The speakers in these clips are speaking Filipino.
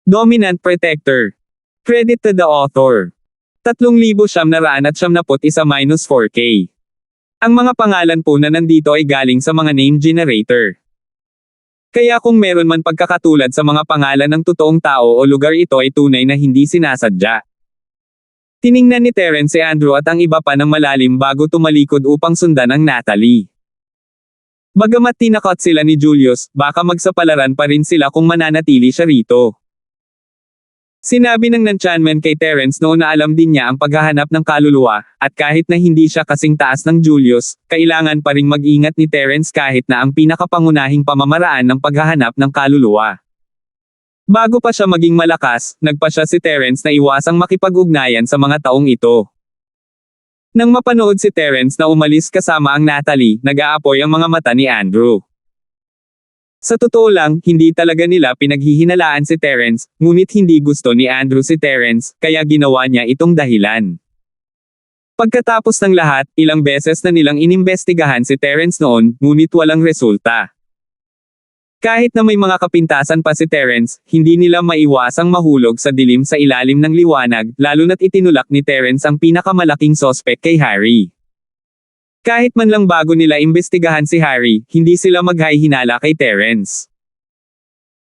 Dominant Protector. Credit to the author. 3,971-4K. Ang mga pangalan po na nandito ay galing sa mga name generator. Kaya kung meron man pagkakatulad sa mga pangalan ng totoong tao o lugar, ito ay tunay na hindi sinasadya. Tiningnan ni Terence si Andrew at ang iba pa ng malalim bago tumalikod upang sundan ang Natalie. Bagamat tinakot sila ni Julius, baka magsapalaran pa rin sila kung mananatili siya rito. Sinabi ng Nanchangman kay Terence noon na alam din niya ang paghahanap ng kaluluwa, at kahit na hindi siya kasing taas ng Julius, kailangan pa ring mag-ingat ni Terence kahit na ang pinakapangunahing pamamaraan ng paghahanap ng kaluluwa. Bago pa siya maging malakas, nagpasya si Terence na iwasang makipag-ugnayan sa mga taong ito. Nang mapanood si Terence na umalis kasama ang Natalie, nag-aapoy ang mga mata ni Andrew. Sa totoo lang, hindi talaga nila pinaghihinalaan si Terence, ngunit hindi gusto ni Andrew si Terence, kaya ginawa niya itong dahilan. Pagkatapos ng lahat, ilang beses na nilang inimbestigahan si Terence noon, ngunit walang resulta. Kahit na may mga kapintasan pa si Terence, hindi nila maiwasang mahulog sa dilim sa ilalim ng liwanag, lalo na't itinulak ni Terence ang pinakamalaking sospek kay Harry. Kahit man lang bago nila imbestigahan si Harry, hindi sila maghahinala kay Terence.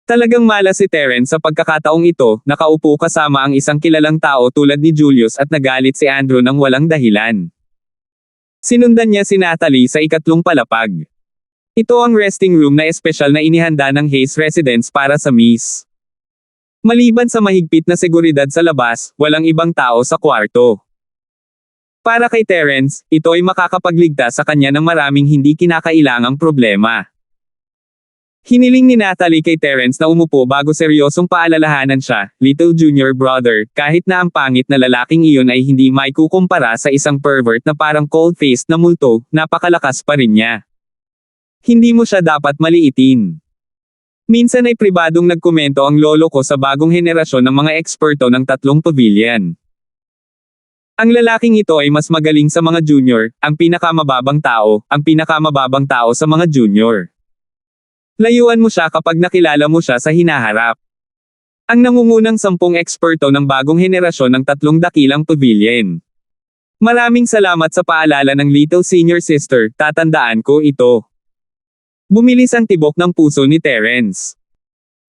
Talagang malas si Terence sa pagkakataong ito, nakaupo kasama ang isang kilalang tao tulad ni Julius at nagalit si Andrew nang walang dahilan. Sinundan niya si Natalie sa ikatlong palapag. Ito ang resting room na espesyal na inihanda ng Hayes Residence para sa Miss. Maliban sa mahigpit na seguridad sa labas, walang ibang tao sa kwarto. Para kay Terence, ito ay makakapagligtas sa kanya ng maraming hindi kinakailangang problema. Hiniling ni Natalie kay Terence na umupo bago seryosong paalalahanan siya, little junior brother, kahit na ang pangit na lalaking iyon ay hindi maikukumpara sa isang pervert na parang cold-faced na multo, napakalakas pa rin niya. Hindi mo siya dapat maliitin. Minsan ay pribadong nagkomento ang lolo ko sa bagong henerasyon ng mga eksperto ng 3 pavilion. Ang lalaking ito ay mas magaling sa mga junior, ang pinakamababang tao sa mga junior. Layuan mo siya kapag nakilala mo siya sa hinaharap. Ang nangungunang 10 eksperto ng bagong henerasyon ng 3 dakilang pavilion. Maraming salamat sa paalala ng little senior sister, tatandaan ko ito. Bumilis ang tibok ng puso ni Terence.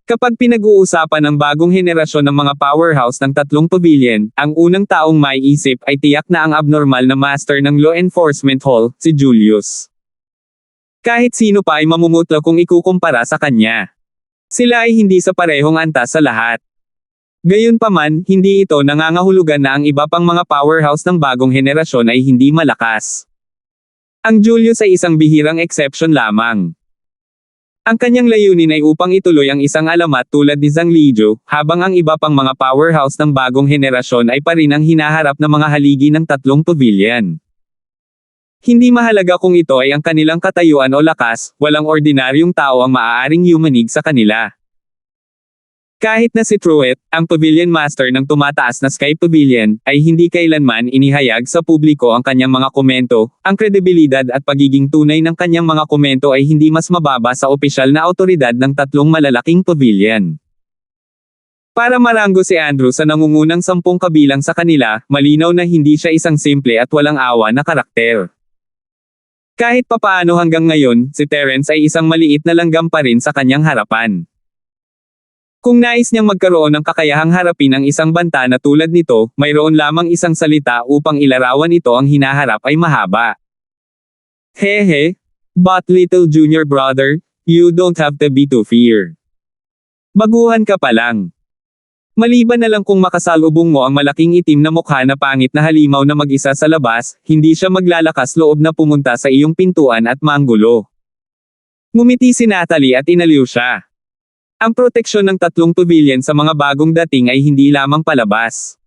Kapag pinag-uusapan ng bagong henerasyon ng mga powerhouse ng 3 pavilion, ang unang taong maiisip ay tiyak na ang abnormal na master ng law enforcement hall, si Julius. Kahit sino pa ay mamumutla kung ikukumpara sa kanya. Sila ay hindi sa parehong antas sa lahat. Gayunpaman, hindi ito nangangahulugan na ang iba pang mga powerhouse ng bagong henerasyon ay hindi malakas. Ang Julius ay isang bihirang exception lamang. Ang kanyang layunin ay upang ituloy ang isang alamat tulad ni Zhang Lijiu, habang ang iba pang mga powerhouse ng bagong henerasyon ay pa rin ang hinaharap na mga haligi ng 3 pavilion. Hindi mahalaga kung ito ay ang kanilang katayuan o lakas, walang ordinaryong tao ang maaaring yumanig sa kanila. Kahit na si Truett, ang pavilion master ng tumataas na Sky Pavilion, ay hindi kailanman inihayag sa publiko ang kanyang mga komento, ang kredibilidad at pagiging tunay ng kanyang mga komento ay hindi mas mababa sa opisyal na awtoridad ng 3 malalaking pavilion. Para maranggo si Andrew sa nangungunang 10 kabilang sa kanila, malinaw na hindi siya isang simple at walang awa na karakter. Kahit papaano hanggang ngayon, si Terence ay isang maliit na langgam pa rin sa kanyang harapan. Kung nais niyang magkaroon ng kakayahang harapin ang isang banta na tulad nito, mayroon lamang isang salita upang ilarawan ito, ang hinaharap ay mahaba. Hehe. But little junior brother, you don't have to be too fear. Baguhan ka pa lang. Maliban na lang kung makasalubong mo ang malaking itim na mukha na pangit na halimaw na mag-isa sa labas, hindi siya maglalakas loob na pumunta sa iyong pintuan at manggulo. Ngumiti si Natalie at inaliw siya. Ang proteksyon ng 3 pavilion sa mga bagong dating ay hindi lamang palabas.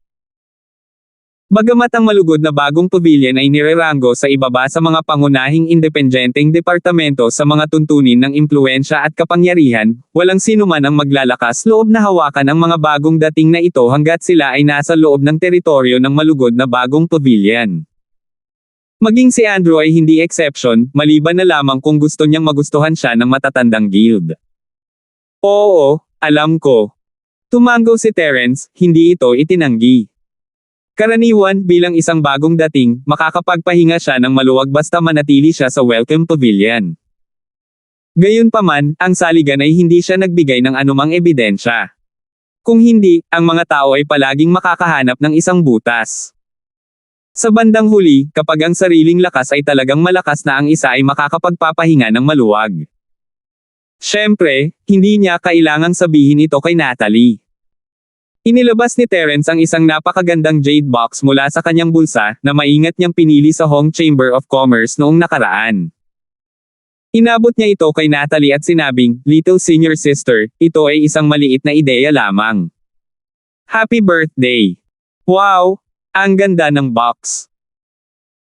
Bagamat ang malugod na bagong pavilion ay nireranggo sa ibaba sa mga pangunahing independenteng departamento sa mga tuntunin ng impluwensya at kapangyarihan, walang sinuman ang maglalakas loob na hawakan ang mga bagong dating na ito hanggat sila ay nasa loob ng teritoryo ng malugod na bagong pavilion. Maging si Andrew ay hindi exception, maliban na lamang kung gusto niyang magustuhan siya ng matatandang guild. Oo, alam ko. Tumango si Terence, hindi ito itinanggi. Karaniwan, bilang isang bagong dating, makakapagpahinga siya ng maluwag basta manatili siya sa welcome pavilion. Gayunpaman, ang saligan ay hindi siya nagbigay ng anumang ebidensya. Kung hindi, ang mga tao ay palaging makakahanap ng isang butas. Sa bandang huli, kapag ang sariling lakas ay talagang malakas na ang isa ay makakapagpapahinga ng maluwag. Siyempre, hindi niya kailangang sabihin ito kay Natalie. Inilabas ni Terence ang isang napakagandang jade box mula sa kanyang bulsa na maingat niyang pinili sa Hong Chamber of Commerce noong nakaraan. Inabot niya ito kay Natalie at sinabing, "Little senior sister, ito ay isang maliit na ideya lamang. Happy birthday!" Wow! Ang ganda ng box.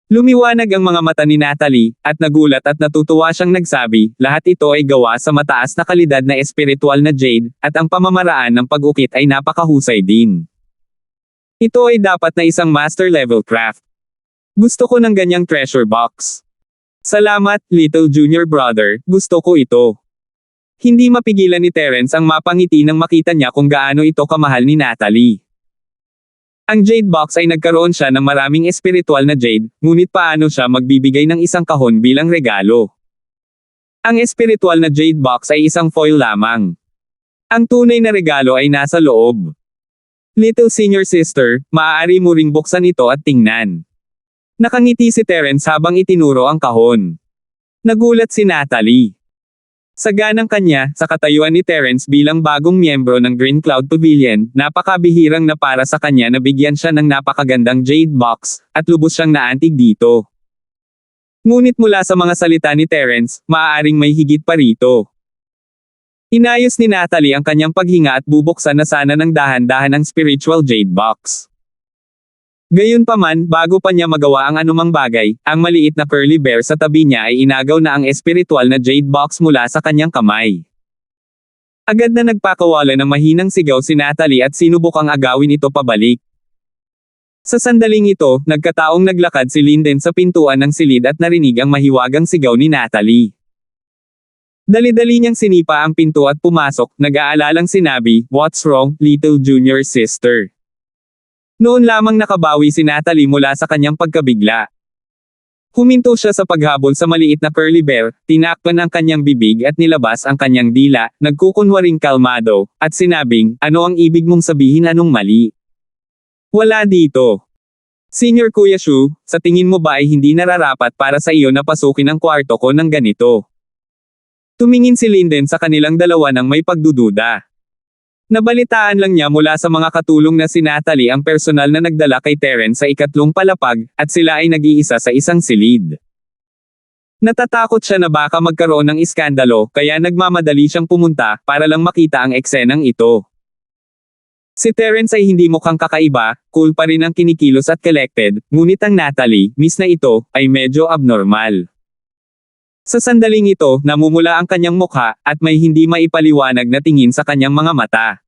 Lumiwanag ang mga mata ni Natalie, at nagulat at natutuwa siyang nagsabi, lahat ito ay gawa sa mataas na kalidad na espiritual na jade, at ang pamamaraan ng pag-ukit ay napakahusay din. Ito ay dapat na isang master level craft. Gusto ko ng ganyang treasure box. Salamat, little junior brother, gusto ko ito. Hindi mapigilan ni Terence ang mapangiti nang makita niya kung gaano ito kamahal ni Natalie. Ang jade box ay nagkaroon siya ng maraming espiritual na jade, ngunit paano siya magbibigay ng isang kahon bilang regalo? Ang espiritual na jade box ay isang foil lamang. Ang tunay na regalo ay nasa loob. Little senior sister, maaari mo ring buksan ito at tingnan. Nakangiti si Terence habang itinuro ang kahon. Nagulat si Natalie. Sa ganang kanya, sa katayuan ni Terence bilang bagong miyembro ng Green Cloud Pavilion, napakabihirang na para sa kanya na bigyan siya ng napakagandang jade box, at lubos siyang naantig dito. Ngunit mula sa mga salita ni Terence, maaaring may higit pa rito. Inayos ni Natalie ang kanyang paghinga at bubuksan na sana ng dahan-dahan ang spiritual jade box. Gayunpaman, bago pa niya magawa ang anumang bagay, ang maliit na curly bear sa tabi niya ay inagaw na ang espiritual na jade box mula sa kanyang kamay. Agad na nagpakawala ng mahinang sigaw si Natalie at sinubukang agawin ito pabalik. Sa sandaling ito, nagkataong naglakad si Linden sa pintuan ng silid at narinig ang mahiwagang sigaw ni Natalie. Dali-dali niyang sinipa ang pinto at pumasok, nag-aalalang sinabi, "What's wrong, little junior sister?" Noon lamang nakabawi si Natalie mula sa kanyang pagkabigla. Huminto siya sa paghabol sa maliit na curly bear, tinakpan ang kanyang bibig at nilabas ang kanyang dila, nagkukunwaring kalmado, at sinabing, "Ano ang ibig mong sabihin, anong mali?" "Wala dito. Senior Kuya Shu, sa tingin mo ba ay hindi nararapat para sa iyo na pasukin ang kwarto ko ng ganito?" Tumingin si Linden sa kanilang dalawa nang may pagdududa. Nabalitaan lang niya mula sa mga katulong na si Natalie ang personal na nagdala kay Terence sa ikatlong palapag, at sila ay nag-iisa sa isang silid. Natatakot siya na baka magkaroon ng iskandalo, kaya nagmamadali siyang pumunta, para lang makita ang eksenang ito. Si Terence ay hindi mukhang kakaiba, cool pa rin ang kinikilos at collected, ngunit ang Natalie, miss na ito, ay medyo abnormal. Sa sandaling ito, namumula ang kanyang mukha, at may hindi maipaliwanag na tingin sa kanyang mga mata.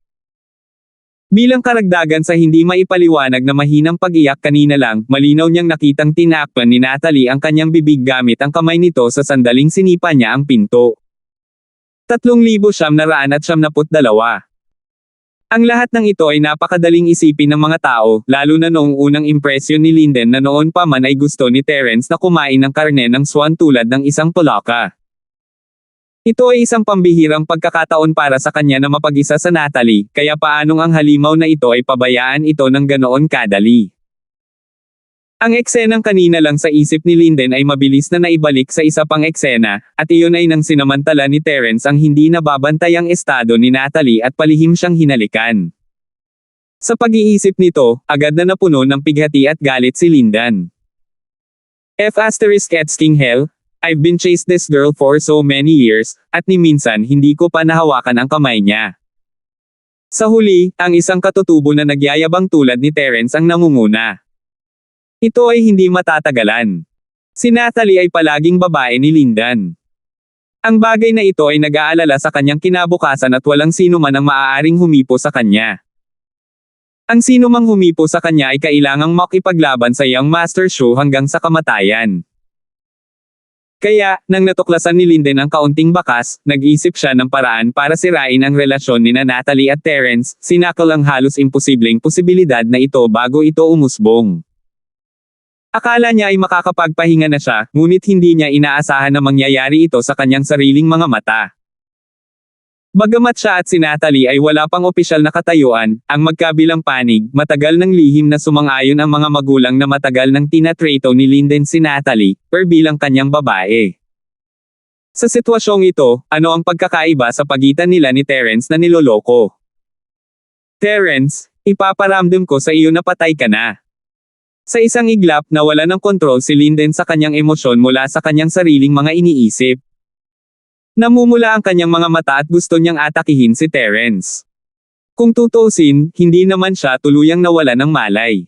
Bilang karagdagan sa hindi maipaliwanag na mahinang pag-iyak kanina lang, malinaw niyang nakitang tinakpan ni Natalie ang kanyang bibig gamit ang kamay nito sa sandaling sinipa niya ang pinto. 3,972. Ang lahat ng ito ay napakadaling isipin ng mga tao, lalo na noong unang impresyon ni Linden na noon pa man ay gusto ni Terence na kumain ng karne ng swan tulad ng isang palaka. Ito ay isang pambihirang pagkakataon para sa kanya na mapag-isa sa Natalie, kaya paanong ang halimaw na ito ay pabayaan ito ng ganoon kadali. Ang eksenang kanina lang sa isip ni Linden ay mabilis na naibalik sa isa pang eksena, at iyon ay nang sinamantala ni Terence ang hindi nababantayang estado ni Natalie at palihim siyang hinalikan. Sa pag-iisip nito, agad na napuno ng pighati at galit si Linden. King hell, I've been chased this girl for so many years, at ni minsan hindi ko pa nahawakan ang kamay niya. Sa huli, ang isang katutubo na nagyayabang tulad ni Terence ang nangunguna. Ito ay hindi matatagalan. Si Natalie ay palaging babae ni Linden. Ang bagay na ito ay nag-aalala sa kanyang kinabukasan at walang sino man ang maaaring humipo sa kanya. Ang sino mang humipo sa kanya ay kailangang makipaglaban sa Young Master Shu hanggang sa kamatayan. Kaya, nang natuklasan ni Linden ang kaunting bakas, nag-isip siya ng paraan para sirain ang relasyon ni Natalie at Terence, sinakal ang halos imposibleng posibilidad na ito bago ito umusbong. Akala niya ay makakapagpahinga na siya, ngunit hindi niya inaasahan na mangyayari ito sa kanyang sariling mga mata. Bagamat siya at si Natalie ay wala pang opisyal na katayuan, ang magkabilang panig, matagal ng lihim na sumang-ayon ang mga magulang na matagal nang tinatrato ni Linden si Natalie, bilang kanyang babae. Sa sitwasyong ito, ano ang pagkakaiba sa pagitan nila ni Terence na niloloko? Terence, ipaparamdam ko sa iyo na patay ka na. Sa isang iglap, nawala ng kontrol si Linden sa kanyang emosyon mula sa kanyang sariling mga iniisip. Namumula ang kanyang mga mata at gusto niyang atakihin si Terence. Kung tutuusin, hindi naman siya tuluyang nawala ng malay.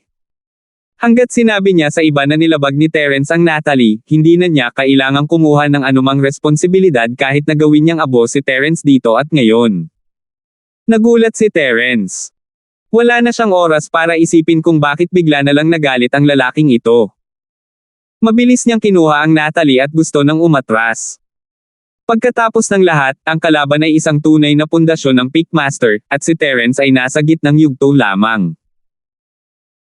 Hanggat sinabi niya sa iba na nilabag ni Terence ang Natalie, hindi na niya kailangang kumuha ng anumang responsibilidad kahit na gawin niyang abo si Terence dito at ngayon. Nagulat si Terence. Wala na siyang oras para isipin kung bakit bigla na lang nagalit ang lalaking ito. Mabilis niyang kinuha ang Natalie at gusto nang umatras. Pagkatapos ng lahat, ang kalaban ay isang tunay na pundasyon ng Pickmaster, at si Terence ay nasa gitnang yugto lamang.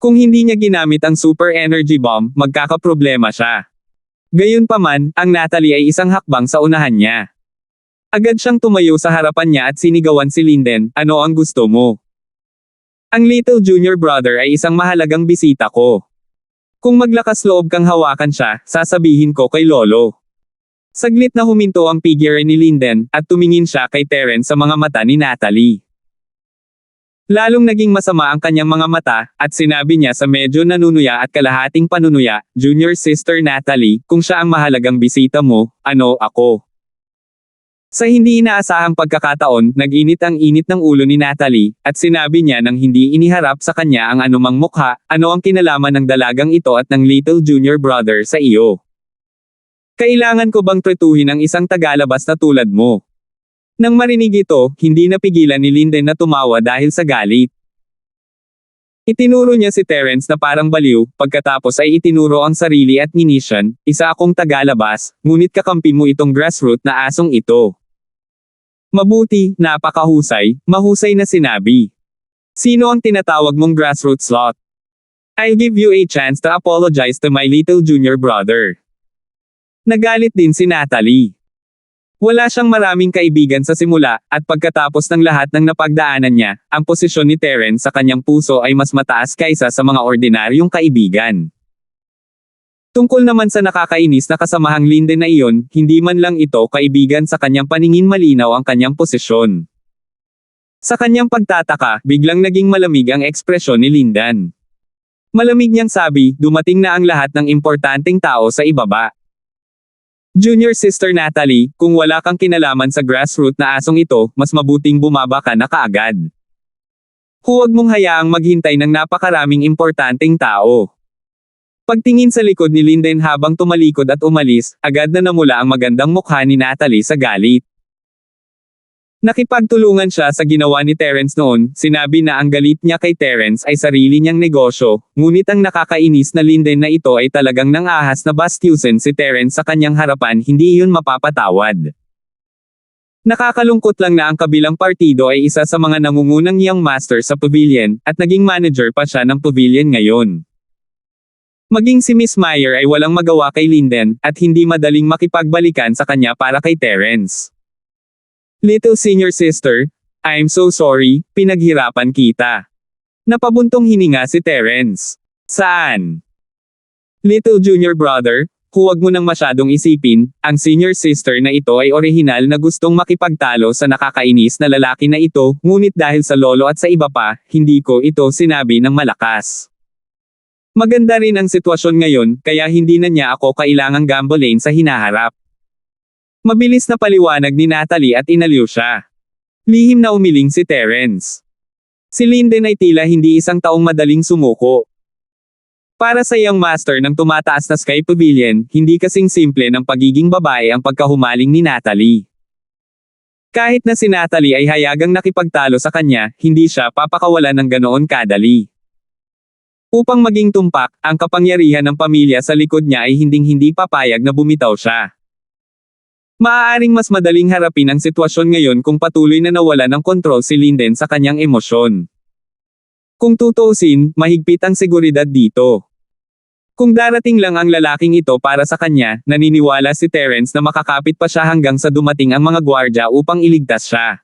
Kung hindi niya ginamit ang super energy bomb, magkakaproblema siya. Gayunpaman, ang Natalie ay isang hakbang sa unahan niya. Agad siyang tumayo sa harapan niya at sinigawan si Linden, ano ang gusto mo? Ang little junior brother ay isang mahalagang bisita ko. Kung maglakas loob kang hawakan siya, sasabihin ko kay Lolo. Saglit na huminto ang figure ni Linden, at tumingin siya kay Terence sa mga mata ni Natalie. Lalong naging masama ang kanyang mga mata, at sinabi niya sa medyo nanunuya at kalahating panunuya, Junior Sister Natalie, kung siya ang mahalagang bisita mo, ano ako? Sa hindi inaasahang pagkakataon, nag-init ang init ng ulo ni Natalie, at sinabi niya nang hindi iniharap sa kanya ang anumang mukha, ano ang kinalaman ng dalagang ito at ng little junior brother sa iyo? Kailangan ko bang tretuhin ang isang tagalabas na tulad mo? Nang marinig ito, hindi napigilan ni Linden na tumawa dahil sa galit. Itinuro niya si Terence na parang baliw, pagkatapos ay itinuro ang sarili at nginisyan, isa akong tagalabas, ngunit kakampi mo itong grassroot na asong ito. Mabuti, napakahusay, mahusay na sinabi. Sino ang tinatawag mong grassroot slot? I'll give you a chance to apologize to my little junior brother. Nagalit din si Natalie. Wala siyang maraming kaibigan sa simula, at pagkatapos ng lahat ng napagdaanan niya, ang posisyon ni Terence sa kanyang puso ay mas mataas kaysa sa mga ordinaryong kaibigan. Tungkol naman sa nakakainis na kasamahang Linden na iyon, hindi man lang ito kaibigan sa kanyang paningin malinaw ang kanyang posisyon. Sa kanyang pagtataka, biglang naging malamig ang ekspresyon ni Linden. Malamig niyang sabi, dumating na ang lahat ng importanteng tao sa ibaba. Junior Sister Natalie, kung wala kang kinalaman sa grassroot na asong ito, mas mabuting bumaba ka na kaagad. Huwag mong hayaang maghintay ng napakaraming importanteng tao. Pagtingin sa likod ni Linden habang tumalikod at umalis, agad na namula ang magandang mukha ni Natalie sa galit. Nakipagtulungan siya sa ginawa ni Terence noon, sinabi na ang galit niya kay Terence ay sarili niyang negosyo, ngunit ang nakakainis na Linden na ito ay talagang nang-ahas na bastyusin si Terence sa kanyang harapan, hindi iyon mapapatawad. Nakakalungkot lang na ang kabilang partido ay isa sa mga nangungunang young master sa pavilion, at naging manager pa siya ng pavilion ngayon. Maging si Miss Meyer ay walang magawa kay Linden, at hindi madaling makipagbalikan sa kanya para kay Terence. Little senior sister, I'm so sorry, pinaghirapan kita. Napabuntong hininga si Terence. Saan? Little junior brother, huwag mo nang masyadong isipin, ang senior sister na ito ay orihinal na gustong makipagtalo sa nakakainis na lalaki na ito, ngunit dahil sa lolo at sa iba pa, hindi ko ito sinabi ng malakas. Maganda rin ang sitwasyon ngayon, kaya hindi na niya ako kailangang gambolain sa hinaharap. Mabilis na paliwanag ni Natalie at inaliw siya. Lihim na umiling si Terence. Si Linden ay tila hindi isang taong madaling sumuko. Para sa young master ng tumataas na Sky Pavilion, hindi kasing simple ng pagiging babae ang pagkahumaling ni Natalie. Kahit na si Natalie ay hayagang nakipagtalo sa kanya, hindi siya papakawalan ng ganoon kadali. Upang maging tumpak, ang kapangyarihan ng pamilya sa likod niya ay hinding-hindi papayag na bumitaw siya. Maaaring mas madaling harapin ang sitwasyon ngayon kung patuloy na nawala ng kontrol si Linden sa kanyang emosyon. Kung tutuusin, mahigpit ang seguridad dito. Kung darating lang ang lalaking ito para sa kanya, naniniwala si Terence na makakapit pa siya hanggang sa dumating ang mga gwardya upang iligtas siya.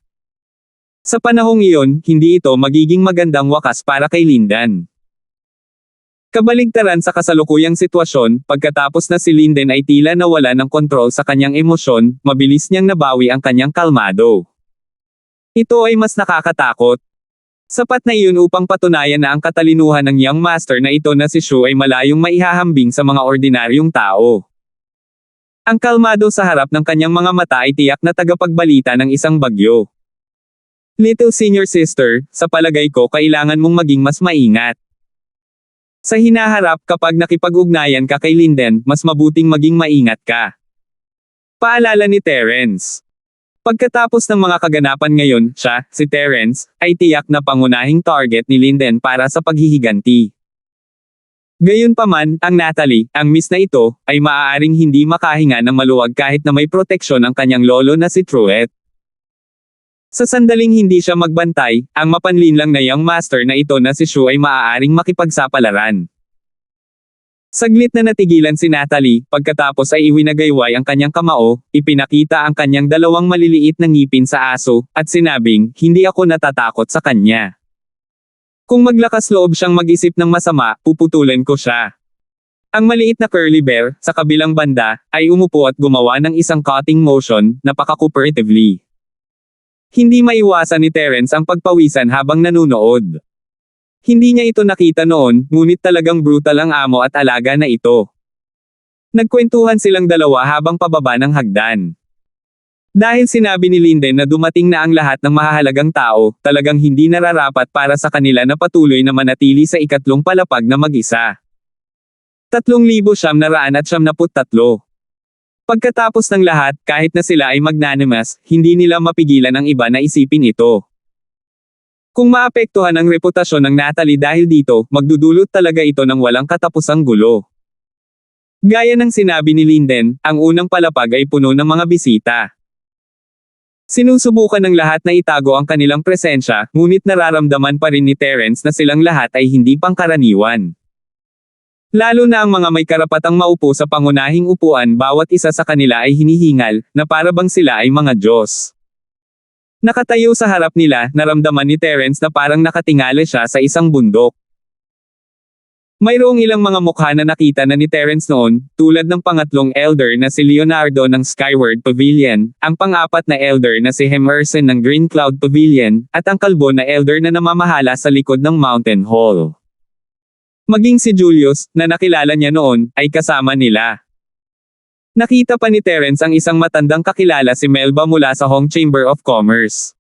Sa panahong iyon, hindi ito magiging magandang wakas para kay Linden. Kabaligtaran sa kasalukuyang sitwasyon, pagkatapos na si Linden ay tila nawala ng kontrol sa kanyang emosyon, mabilis niyang nabawi ang kanyang kalmado. Ito ay mas nakakatakot. Sapat na iyon upang patunayan na ang katalinuhan ng young master na ito na si Shu ay malayong maihahambing sa mga ordinaryong tao. Ang kalmado sa harap ng kanyang mga mata ay tiyak na tagapagbalita ng isang bagyo. Little senior sister, sa palagay ko kailangan mong maging mas maingat. Sa hinaharap kapag nakipag-ugnayan ka kay Linden, mas mabuting maging maingat ka. Paalala ni Terence. Pagkatapos ng mga kaganapan ngayon, siya, si Terence, ay tiyak na pangunahing target ni Linden para sa paghihiganti. Gayunpaman, ang Natalie, ang miss na ito, ay maaaring hindi makahinga ng maluwag kahit na may proteksyon ang kanyang lolo na si Truett. Sa sandaling hindi siya magbantay, ang mapanlinlang na young master na ito na si Shu ay maaaring makipagsapalaran. Saglit na natigilan si Natalie, pagkatapos ay iwinagayway ang kanyang kamao, ipinakita ang kanyang dalawang maliliit na ngipin sa aso, at sinabing, hindi ako natatakot sa kanya. Kung maglakas loob siyang mag-isip ng masama, puputulan ko siya. Ang maliit na curly bear, sa kabilang banda, ay umupo at gumawa ng isang cutting motion, napaka-cooperatively. Hindi maiwasan ni Terence ang pagpawisan habang nanunood. Hindi niya ito nakita noon, ngunit talagang brutal ang amo at alaga na ito. Nagkwentuhan silang dalawa habang pababa ng hagdan. Dahil sinabi ni Linden na dumating na ang lahat ng mahahalagang tao, talagang hindi nararapat para sa kanila na patuloy na manatili sa ikatlong palapag na mag-isa. 3,973. Pagkatapos ng lahat, kahit na sila ay magnanimous, hindi nila mapigilan ang iba na isipin ito. Kung maapektuhan ang reputasyon ng Natalie dahil dito, magdudulot talaga ito ng walang katapusang gulo. Gaya ng sinabi ni Linden, ang unang palapag ay puno ng mga bisita. Sinusubukan ng lahat na itago ang kanilang presensya, ngunit nararamdaman pa rin ni Terence na silang lahat ay hindi pangkaraniwan. Lalo na ang mga may karapatang maupo sa pangunahing upuan, bawat isa sa kanila ay hinihingal, na para bang sila ay mga Diyos. Nakatayo sa harap nila, naramdaman ni Terence na parang nakatingala siya sa isang bundok. Mayroong ilang mga mukha na nakita na ni Terence noon, tulad ng pangatlong elder na si Leonardo ng Skyward Pavilion, ang pang-apat na elder na si Emerson ng Green Cloud Pavilion, at ang kalbo na elder na namamahala sa likod ng Mountain Hall. Maging si Julius, na nakilala niya noon, ay kasama nila. Nakita pa ni Terence ang isang matandang kakilala si Melba mula sa Hong Chamber of Commerce.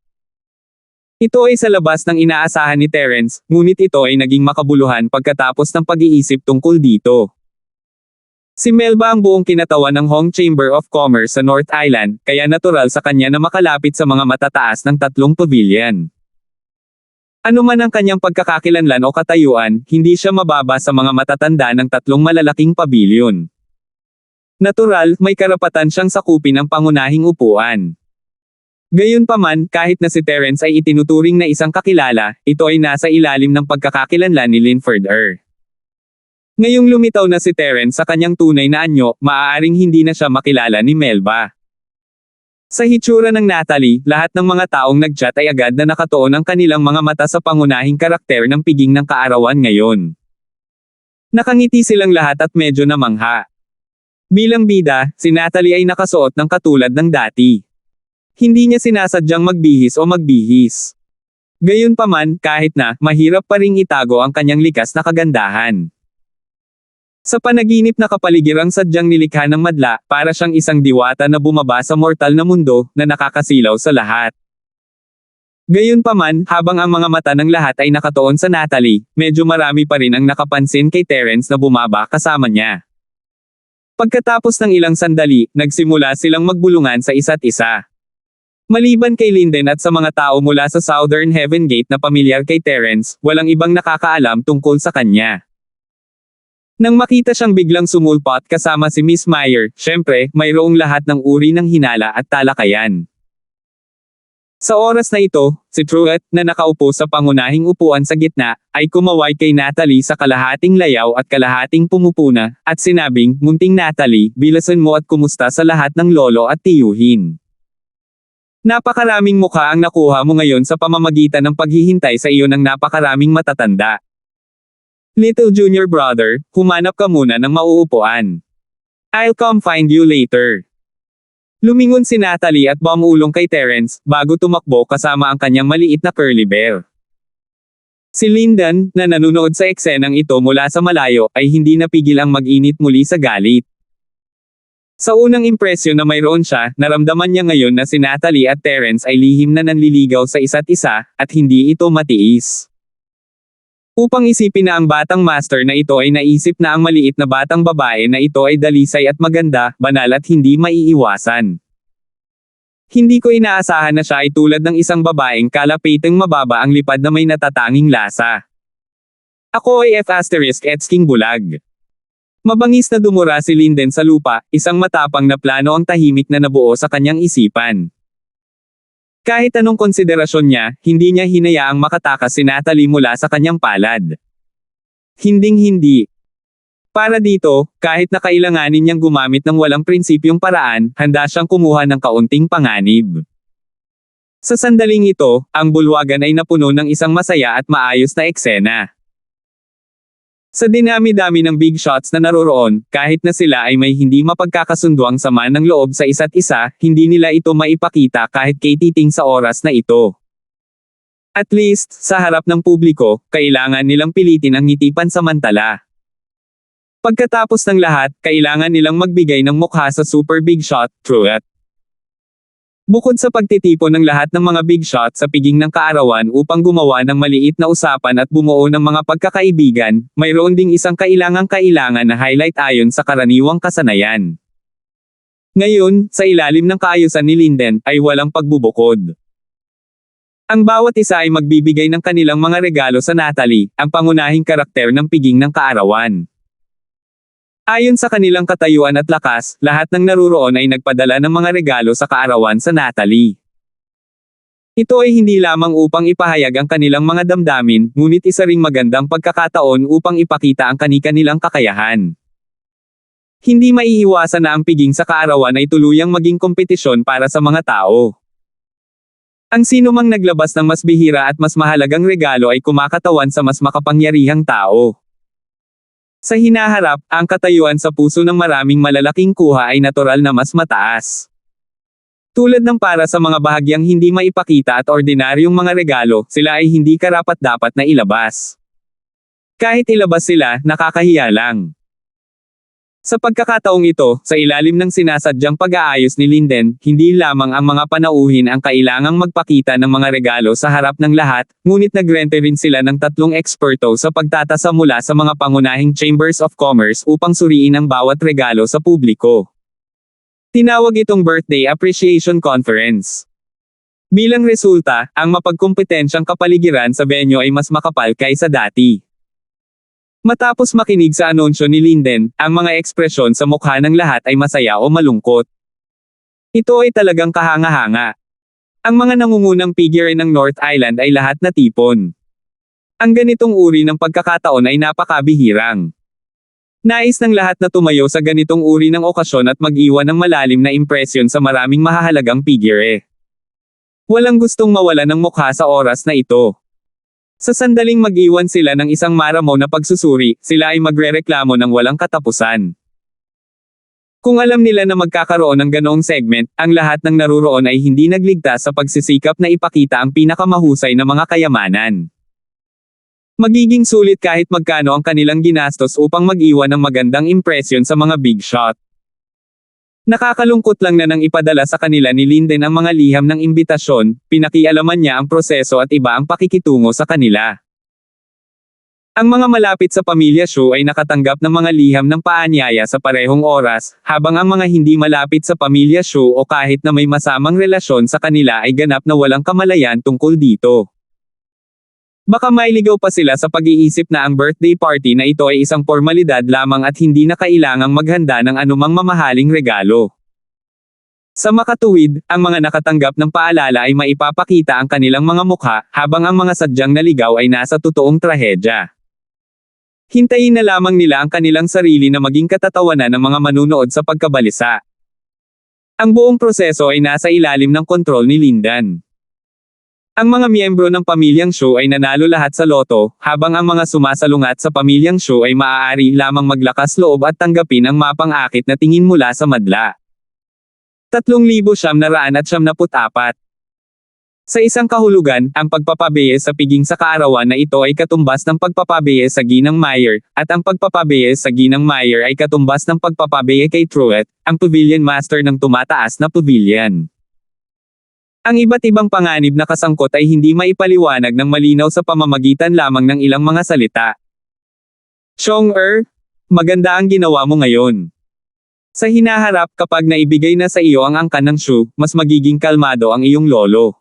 Ito ay sa labas ng inaasahan ni Terence, ngunit ito ay naging makabuluhan pagkatapos ng pag-iisip tungkol dito. Si Melba ang buong kinatawan ng Hong Chamber of Commerce sa North Island, kaya natural sa kanya na makalapit sa mga matataas ng tatlong pavilion. Ano man ang kanyang pagkakakilanlan o katayuan, hindi siya mababa sa mga matatanda ng tatlong malalaking pabilyon. Natural, may karapatan siyang sakupin ang pangunahing upuan. Gayunpaman, kahit na si Terence ay itinuturing na isang kakilala, ito ay nasa ilalim ng pagkakakilanlan ni Linford Earl. Ngayong lumitaw na si Terence sa kanyang tunay na anyo, maaaring hindi na siya makilala ni Melba. Sa hitsura ng Natalie, lahat ng mga taong nag-chat ay agad na nakatuon ang kanilang mga mata sa pangunahing karakter ng piging ng kaarawan ngayon. Nakangiti silang lahat at medyo namangha. Bilang bida, si Natalie ay nakasuot ng katulad ng dati. Hindi niya sinasadyang magbihis o magbihis. Gayunpaman, kahit na, mahirap pa ring itago ang kanyang likas na kagandahan. Sa panaginip na kapaligiran sadyang nilikha ng madla, para siyang isang diwata na bumaba sa mortal na mundo, na nakakasilaw sa lahat. Gayunpaman, habang ang mga mata ng lahat ay nakatuon sa Natalie, medyo marami pa rin ang nakapansin kay Terence na bumaba kasama niya. Pagkatapos ng ilang sandali, nagsimula silang magbulungan sa isa't isa. Maliban kay Linden at sa mga tao mula sa Southern Heaven Gate na pamilyar kay Terence, walang ibang nakakaalam tungkol sa kanya. Nang makita siyang biglang sumulpot kasama si Miss Meyer, syempre, mayroong lahat ng uri ng hinala at talakayan. Sa oras na ito, si Truett, na nakaupo sa pangunahing upuan sa gitna, ay kumaway kay Natalie sa kalahating layaw at kalahating pumupuna, at sinabing, "Munting Natalie, bilasan mo at kumusta sa lahat ng lolo at tiyuhin. Napakaraming mukha ang nakuha mo ngayon sa pamamagitan ng paghihintay sa iyo ng napakaraming matatanda. Little junior brother, humanap ka muna ng mauupuan. I'll come find you later." Lumingon si Natalie at bumulong kay Terence, bago tumakbo kasama ang kanyang maliit na curly bear. Si Lyndon, na nanunood sa eksenang ito mula sa malayo, ay hindi napigil ang mag-init muli sa galit. Sa unang impresyon na mayroon siya, naramdaman niya ngayon na si Natalie at Terence ay lihim na nanliligaw sa isa't isa, at hindi ito matiis. Upang isipin na ang batang master na ito ay naisip na ang maliit na batang babae na ito ay dalisay at maganda, banal at hindi maiiwasan. Hindi ko inaasahan na siya ay tulad ng isang babaeng kalapitang mababa ang lipad na may natatanging lasa. Ako ay F***king bulag. Mabangis na dumura si Lyndon sa lupa, isang matapang na plano ang tahimik na nabuo sa kanyang isipan. Kahit anong konsiderasyon niya, hindi niya hinayaang makatakas si Natalie mula sa kanyang palad. Hinding-hindi. Para dito, kahit na kailanganin niyang gumamit ng walang prinsipyong paraan, handa siyang kumuha ng kaunting panganib. Sa sandaling ito, ang bulwagan ay napuno ng isang masaya at maayos na eksena. Sa dinami-dami ng big shots na naroroon, kahit na sila ay may hindi mapagkakasunduang sama ng loob sa isa't isa, hindi nila ito maipakita kahit kay titing sa oras na ito. At least, sa harap ng publiko, kailangan nilang pilitin ang ngiti pansamantala. Pagkatapos ng lahat, kailangan nilang magbigay ng mukha sa super big shot, Truett. Bukod sa pagtitipon ng lahat ng mga big shot sa piging ng kaarawan upang gumawa ng maliit na usapan at bumuo ng mga pagkakaibigan, mayroon ding isang kailangan na highlight ayon sa karaniwang kasanayan. Ngayon, sa ilalim ng kaayusan ni Lyndon, ay walang pagbubukod. Ang bawat isa ay magbibigay ng kanilang mga regalo sa Natalie, ang pangunahing karakter ng piging ng kaarawan. Ayon sa kanilang katayuan at lakas, lahat ng naruroon ay nagpadala ng mga regalo sa kaarawan sa Natalie. Ito ay hindi lamang upang ipahayag ang kanilang mga damdamin, ngunit isa ring magandang pagkakataon upang ipakita ang kani-kanilang kakayahan. Hindi maiiwasan na ang piging sa kaarawan ay tuluyang maging kompetisyon para sa mga tao. Ang sinumang naglabas ng mas bihira at mas mahalagang regalo ay kumakatawan sa mas makapangyarihang tao. Sa hinaharap, ang katayuan sa puso ng maraming malalaking kuha ay natural na mas mataas. Tulad ng para sa mga bahagyang hindi maipakita at ordinaryong mga regalo, sila ay hindi karapat-dapat na ilabas. Kahit ilabas sila, nakakahiya lang. Sa pagkakataong ito, sa ilalim ng sinasadyang pag-aayos ni Lyndon, hindi lamang ang mga panauhin ang kailangang magpakita ng mga regalo sa harap ng lahat, ngunit nagrente rin sila ng 3 eksperto sa pagtatasa mula sa mga pangunahing chambers of commerce upang suriin ang bawat regalo sa publiko. Tinawag itong Birthday Appreciation Conference. Bilang resulta, ang mapagkompetensyang kapaligiran sa venue ay mas makapal kaysa dati. Matapos makinig sa anunsyo ni Lyndon, ang mga ekspresyon sa mukha ng lahat ay masaya o malungkot. Ito ay talagang kahanga-hanga. Ang mga nangungunang figure ng North Island ay lahat natipon. Ang ganitong uri ng pagkakataon ay napakabihirang. Nais ng lahat na tumayo sa ganitong uri ng okasyon at mag-iwan ng malalim na impresyon sa maraming mahahalagang figure. Walang gustong mawala ng mukha sa oras na ito. Sa sandaling mag-iwan sila ng isang maramo na pagsusuri, sila ay magrereklamo ng walang katapusan. Kung alam nila na magkakaroon ng ganoong segment, ang lahat ng naruroon ay hindi nagligtas sa pagsisikap na ipakita ang pinakamahusay na mga kayamanan. Magiging sulit kahit magkano ang kanilang ginastos upang mag-iwan ng magandang impresyon sa mga big shot. Nakakalungkot lang na nang ipadala sa kanila ni Lyndon ang mga liham ng imbitasyon, pinakialaman niya ang proseso at iba ang pakikitungo sa kanila. Ang mga malapit sa pamilya Shu ay nakatanggap ng mga liham ng paanyaya sa parehong oras, habang ang mga hindi malapit sa pamilya Shu o kahit na may masamang relasyon sa kanila ay ganap na walang kamalayan tungkol dito. Baka mailigaw pa sila sa pag-iisip na ang birthday party na ito ay isang formalidad lamang at hindi na kailangang maghanda ng anumang mamahaling regalo. Sa makatuwid, ang mga nakatanggap ng paalala ay maipapakita ang kanilang mga mukha, habang ang mga sadyang naligaw ay nasa totoong trahedya. Hintayin na lamang nila ang kanilang sarili na maging katatawanan ng mga manunood sa pagkabalisa. Ang buong proseso ay nasa ilalim ng kontrol ni Lindan. Ang mga miyembro ng pamilyang Shu ay nanalo lahat sa loto, habang ang mga sumasalungat sa pamilyang Shu ay maaari lamang maglakas loob at tanggapin ang mapang-akit na tingin mula sa madla. 3,974. Sa isang kahulugan, ang pagpapabeye sa piging sa kaarawan na ito ay katumbas ng pagpapabeye sa ginang Meyer, at ang pagpapabeye sa ginang Meyer ay katumbas ng pagpapabeye kay Truett, ang pavilion master ng tumataas na pavilion. Ang iba't ibang panganib na kasangkot ay hindi maipaliwanag ng malinaw sa pamamagitan lamang ng ilang mga salita. Chong-er, maganda ang ginawa mo ngayon. Sa hinaharap, kapag naibigay na sa iyo ang angkan ng Shu, mas magiging kalmado ang iyong lolo.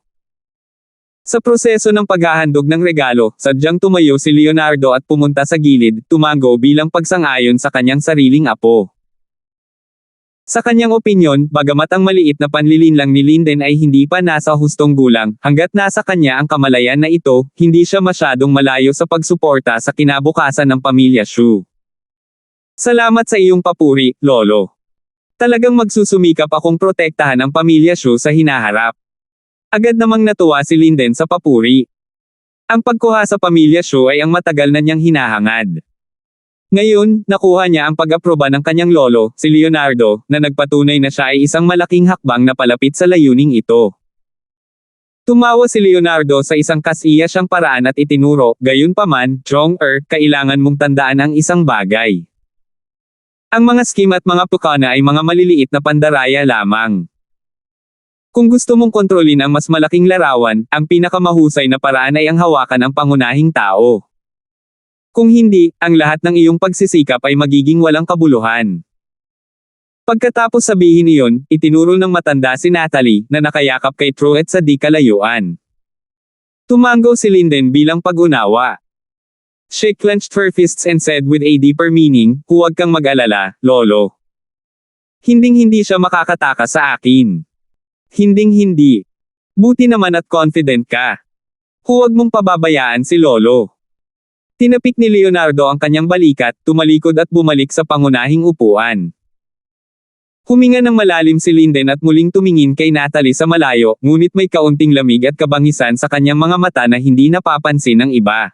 Sa proseso ng paghahandog ng regalo, sadyang tumayo si Leonardo at pumunta sa gilid, tumango bilang pagsang-ayon sa kanyang sariling apo. Sa kanyang opinyon, bagamat ang maliit na panlilinlang ni Linden ay hindi pa nasa hustong gulang, hanggat nasa kanya ang kamalayan na ito, hindi siya masyadong malayo sa pagsuporta sa kinabukasan ng pamilya Shu. Salamat sa iyong papuri, Lolo. Talagang magsusumikap akong protektahan ang pamilya Shu sa hinaharap. Agad namang natuwa si Linden sa papuri. Ang pagkuha sa pamilya Shu ay ang matagal na niyang hinahangad. Ngayon, nakuha niya ang pag-aproba ng kanyang lolo, si Leonardo, na nagpatunay na siya ay isang malaking hakbang na palapit sa layuning ito. Tumawa si Leonardo sa isang kasiya siyang paraan at itinuro, gayunpaman, Chong-er, kailangan mong tandaan ang isang bagay. Ang mga skim at mga pukana ay mga maliliit na pandaraya lamang. Kung gusto mong kontrolin ang mas malaking larawan, ang pinakamahusay na paraan ay ang hawakan ng pangunahing tao. Kung hindi, ang lahat ng iyong pagsisikap ay magiging walang kabuluhan. Pagkatapos sabihin iyon, itinuro ng matanda si Natalie, na nakayakap kay Truett sa di kalayuan. Tumango si Linden bilang pag-unawa. She clenched her fists and said with a deeper meaning, huwag kang mag-alala, Lolo. Hinding-hindi siya makakatakas sa akin. Hinding-hindi. Buti naman at confident ka. Huwag mong pababayaan si Lolo. Tinapik ni Leonardo ang kanyang balikat, tumalikod at bumalik sa pangunahing upuan. Huminga ng malalim si Linden at muling tumingin kay Natalie sa malayo, ngunit may kaunting lamig at kabangisan sa kanyang mga mata na hindi napapansin ng iba.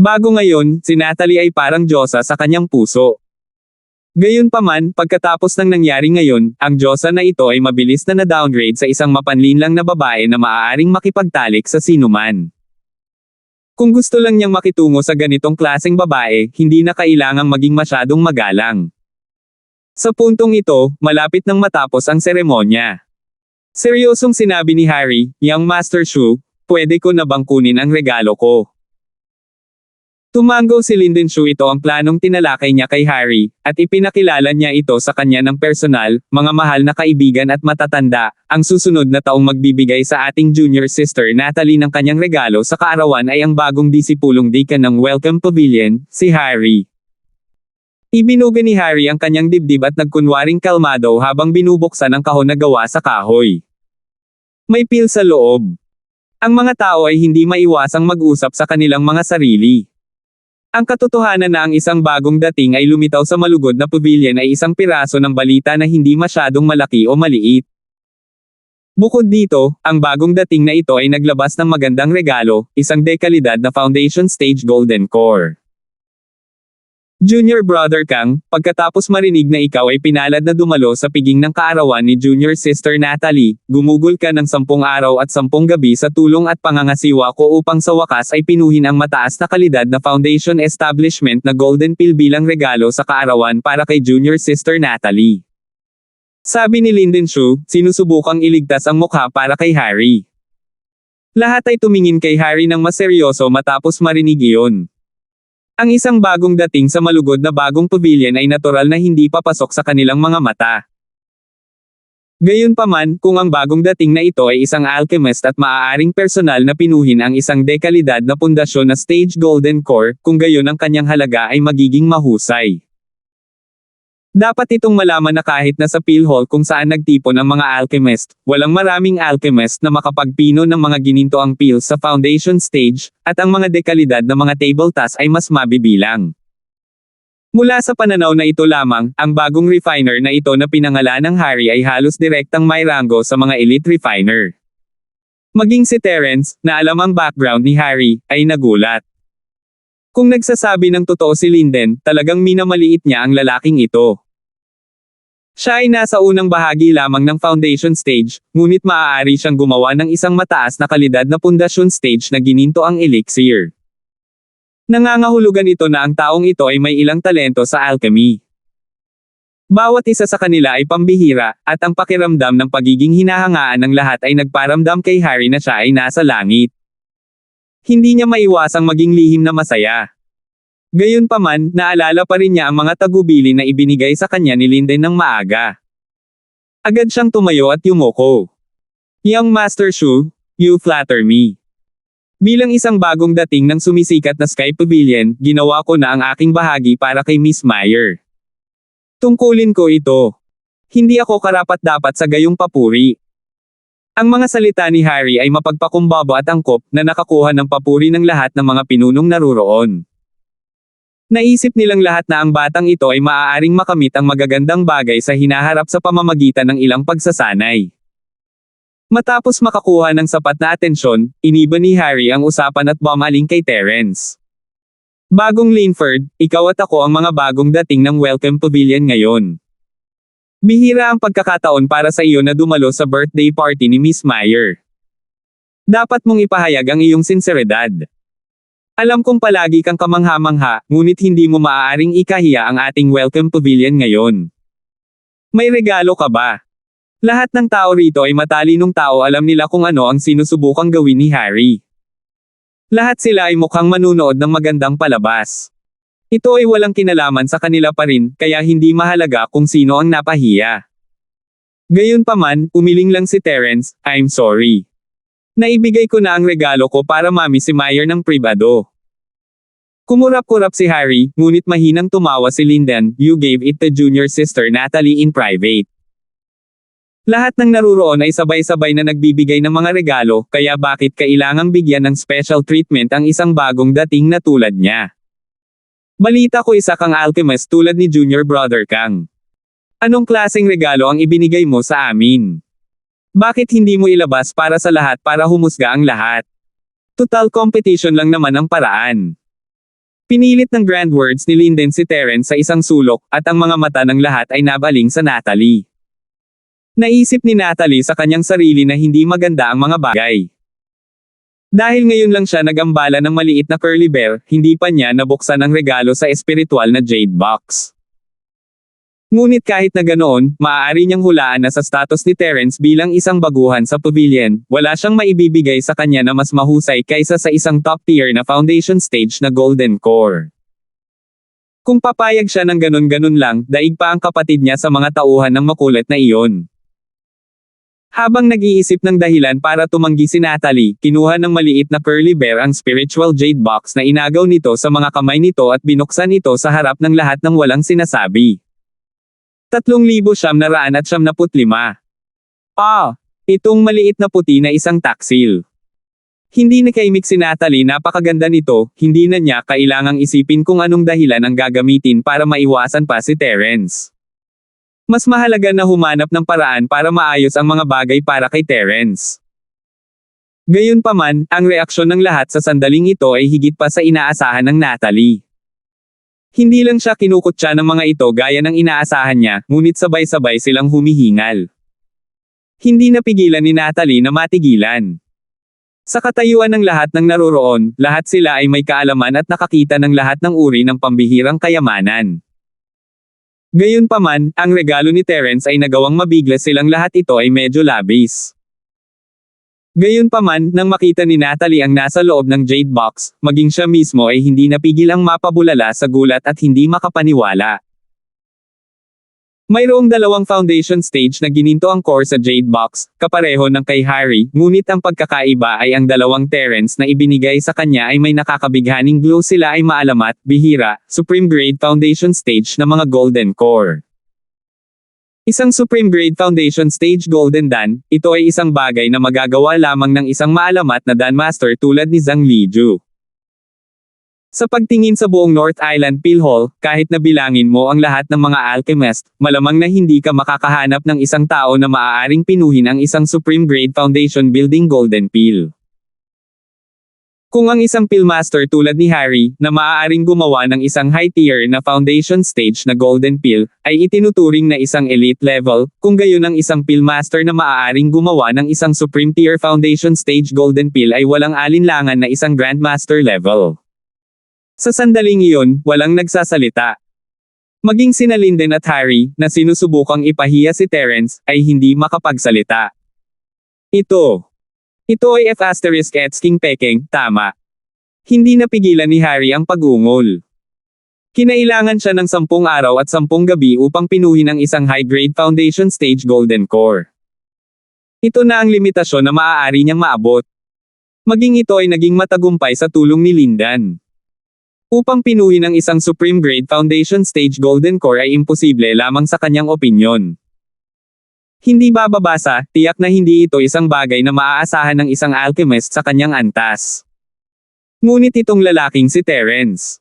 Bago ngayon, si Natalie ay parang diyosa sa kanyang puso. Gayunpaman, pagkatapos ng nangyari ngayon, ang diyosa na ito ay mabilis na na-downgrade sa isang mapanlinlang na babae na maaaring makipagtalik sa sinuman. Kung gusto lang niyang makitungo sa ganitong klaseng babae, hindi na kailangang maging masyadong magalang. Sa puntong ito, malapit nang matapos ang seremonya. Seryosong sinabi ni Harry, "Young Master Shu, pwede ko na bang kunin ang regalo ko?" Tumango si Linden Shu, ito ang planong tinalakay niya kay Harry, at ipinakilala niya ito sa kanya ng personal, mga mahal na kaibigan at matatanda, ang susunod na taong magbibigay sa ating junior sister Natalie ng kanyang regalo sa kaarawan ay ang bagong disipulong deacon ng Welcome Pavilion, si Harry. Ibinuga ni Harry ang kanyang dibdib at nagkunwaring kalmado habang binubuksan ang kahon na gawa sa kahoy. May pil sa loob. Ang mga tao ay hindi maiwasang mag-usap sa kanilang mga sarili. Ang katotohanan na ang isang bagong dating ay lumitaw sa malugod na pavilion ay isang piraso ng balita na hindi masyadong malaki o maliit. Bukod dito, ang bagong dating na ito ay naglabas ng magandang regalo, isang dekalidad na foundation stage golden core. Junior Brother Kang, pagkatapos marinig na ikaw ay pinalad na dumalo sa piging ng kaarawan ni Junior Sister Natalie, gumugol ka ng 10 araw at 10 gabi sa tulong at pangangasiwa ko upang sa wakas ay pinuhin ang mataas na kalidad na foundation establishment na Golden Pill bilang regalo sa kaarawan para kay Junior Sister Natalie. Sabi ni Linden Shu, sinusubukang iligtas ang mukha para kay Harry. Lahat ay tumingin kay Harry ng mas seryoso matapos marinig iyon. Ang isang bagong dating sa malugod na bagong pavilion ay natural na hindi papasok sa kanilang mga mata. Gayunpaman, kung ang bagong dating na ito ay isang alchemist at maaaring personal na pinuhin ang isang dekalidad na pundasyon na stage golden core, kung gayon ang kanyang halaga ay magiging mahusay. Dapat itong malaman na kahit na sa Philhall kung saan nagtipon ang mga alchemist, walang maraming alchemist na makapagpino ng mga ginintoang pills sa foundation stage, at ang mga dekalidad na mga table tasks ay mas mabibilang. Mula sa pananaw na ito lamang, ang bagong refiner na ito na pinangalan ng Harry ay halos direktang may ranggo sa mga elite refiner. Maging si Terence, na alam ang background ni Harry, ay nagulat. Kung nagsasabi ng totoo si Linden, talagang minamaliit niya ang lalaking ito. Siya ay nasa unang bahagi lamang ng foundation stage, ngunit maaari siyang gumawa ng isang mataas na kalidad na pundasyon stage na gininto ang elixir. Nangangahulugan ito na ang taong ito ay may ilang talento sa alchemy. Bawat isa sa kanila ay pambihira, at ang pakiramdam ng pagiging hinahangaan ng lahat ay nagparamdam kay Harry na siya ay nasa langit. Hindi niya maiwasang maging lihim na masaya. Gayunpaman, naalala pa rin niya ang mga tagubili na ibinigay sa kanya ni Linden ng maaga. Agad siyang tumayo at yumuko. "Young Master Shu, you flatter me. Bilang isang bagong dating ng sumisikat na Sky Pavilion, ginawa ko na ang aking bahagi para kay Miss Meyer. Tungkulin ko ito. Hindi ako karapat-dapat sa gayong papuri." Ang mga salita ni Harry ay mapagpakumbaba at angkop, na nakakuha ng papuri ng lahat ng mga pinunong naruroon. Naisip nilang lahat na ang batang ito ay maaaring makamit ang magagandang bagay sa hinaharap sa pamamagitan ng ilang pagsasanay. Matapos makakuha ng sapat na atensyon, iniba ni Harry ang usapan at bumaling kay Terence. "Bagong Linford, ikaw at ako ang mga bagong dating ng Welcome Pavilion ngayon. Bihira ang pagkakataon para sa iyo na dumalo sa birthday party ni Miss Meyer. Dapat mong ipahayag ang iyong sinseridad. Alam kong palagi kang kamangha-mangha, ngunit hindi mo maaaring ikahiya ang ating Welcome Pavilion ngayon. May regalo ka ba?" Lahat ng tao rito ay matalinong tao, alam nila kung ano ang sinusubukang gawin ni Harry. Lahat sila ay mukhang manunood ng magandang palabas. Ito ay walang kinalaman sa kanila pa rin, kaya hindi mahalaga kung sino ang napahiya. Gayunpaman, umiling lang si Terence, "I'm sorry. Naibigay ko na ang regalo ko para mami si Meyer ng pribado." Kumurap-kurap si Harry, ngunit mahinang tumawa si Linden, "You gave it to junior sister Natalie in private." Lahat ng naruroon ay sabay-sabay na nagbibigay ng mga regalo, kaya bakit kailangang bigyan ng special treatment ang isang bagong dating na tulad niya? "Balita ko isa kang alchemist tulad ni Junior Brother Kang. Anong klaseng regalo ang ibinigay mo sa amin? Bakit hindi mo ilabas para sa lahat para humusga ang lahat? Total competition lang naman ang paraan." Pinilit ng grand words ni Linden si Terence sa isang sulok, at ang mga mata ng lahat ay nabaling sa Natalie. Naisip ni Natalie sa kanyang sarili na hindi maganda ang mga bagay. Dahil ngayon lang siya nagambala ng maliit na curly bear, hindi pa niya nabuksan ang regalo sa espiritual na jade box. Ngunit kahit na ganoon, maaari niyang hulaan na sa status ni Terence bilang isang baguhan sa pavilion, wala siyang maibibigay sa kanya na mas mahusay kaysa sa isang top tier na foundation stage na golden core. Kung papayag siya ng ganun-ganun lang, daig pa ang kapatid niya sa mga tauhan ng makulit na iyon. Habang nag-iisip ng dahilan para tumanggi si Natalie, kinuha ng maliit na curly bear ang spiritual jade box na inagaw nito sa mga kamay nito at binuksan ito sa harap ng lahat ng walang sinasabi. 3,995. Itong maliit na puti na isang taksil. Hindi nakaimik si Natalie, napakaganda nito, hindi na niya kailangang isipin kung anong dahilan ang gagamitin para maiwasan pa si Terence. Mas mahalaga na humanap ng paraan para maayos ang mga bagay para kay Terence. Gayunpaman, ang reaksyon ng lahat sa sandaling ito ay higit pa sa inaasahan ng Natalie. Hindi lang siya kinukutya ng mga ito gaya ng inaasahan niya, ngunit sabay-sabay silang humihingal. Hindi napigilan ni Natalie na matigilan. Sa katayuan ng lahat ng naroroon, lahat sila ay may kaalaman at nakakita ng lahat ng uri ng pambihirang kayamanan. Gayunpaman, ang regalo ni Terence ay nagawang mabigla silang lahat, ito ay medyo labis. Gayunpaman, nang makita ni Natalie ang nasa loob ng jade box, maging siya mismo ay hindi napigil ang mapabulala sa gulat at hindi makapaniwala. Mayroong dalawang foundation stage na gininto ang core sa Jade Box, kapareho ng kay Harry, ngunit ang pagkakaiba ay ang dalawang Terrence na ibinigay sa kanya ay may nakakabighaning glow, sila ay maalamat, bihira, supreme grade foundation stage na mga golden core. Isang supreme grade foundation stage golden Dan, ito ay isang bagay na magagawa lamang ng isang maalamat na Dan Master tulad ni Zhang Liju. Sa pagtingin sa buong North Island Philhall, kahit na bilangin mo ang lahat ng mga alchemist, malamang na hindi ka makakahanap ng isang tao na maaaring pinuhin ang isang supreme grade foundation building golden pill. Kung ang isang Pillmaster tulad ni Harry, na maaaring gumawa ng isang high tier na foundation stage na golden pill, ay itinuturing na isang elite level, kung gayon ang isang Pillmaster na maaaring gumawa ng isang supreme tier foundation stage golden pill ay walang alinlangan na isang grandmaster level. Sa sandaling iyon, walang nagsasalita. Maging sina Linden at Harry, na sinusubukang ipahiya si Terrence, ay hindi makapagsalita. Ito ay F*** King Pekeng, tama. Hindi napigilan ni Harry ang pag-ungol. Kinailangan siya ng 10 araw at 10 gabi upang pinuhin ang isang high-grade foundation stage golden core. Ito na ang limitasyon na maaari niyang maabot. Maging ito ay naging matagumpay sa tulong ni Lindan. Upang pinuhin ang isang supreme grade foundation stage golden core ay imposible lamang sa kanyang opinyon. Hindi bababasa, tiyak na hindi ito isang bagay na maaasahan ng isang alchemist sa kanyang antas. Ngunit itong lalaking si Terrence.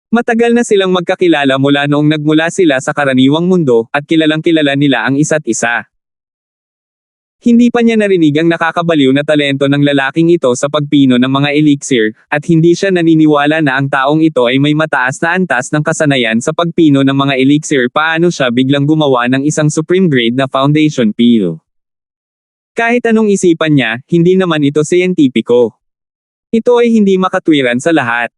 Matagal na silang magkakilala mula noong nagmula sila sa karaniwang mundo, at kilalang kilala nila ang isa't isa. Hindi pa niya narinig ang nakakabaliw na talento ng lalaking ito sa pagpino ng mga elixir, at hindi siya naniniwala na ang taong ito ay may mataas na antas ng kasanayan sa pagpino ng mga elixir. Paano siya biglang gumawa ng isang supreme grade na foundation pill? Kahit anong isipan niya, hindi naman ito siyentipiko. Ito ay hindi makatwiran sa lahat.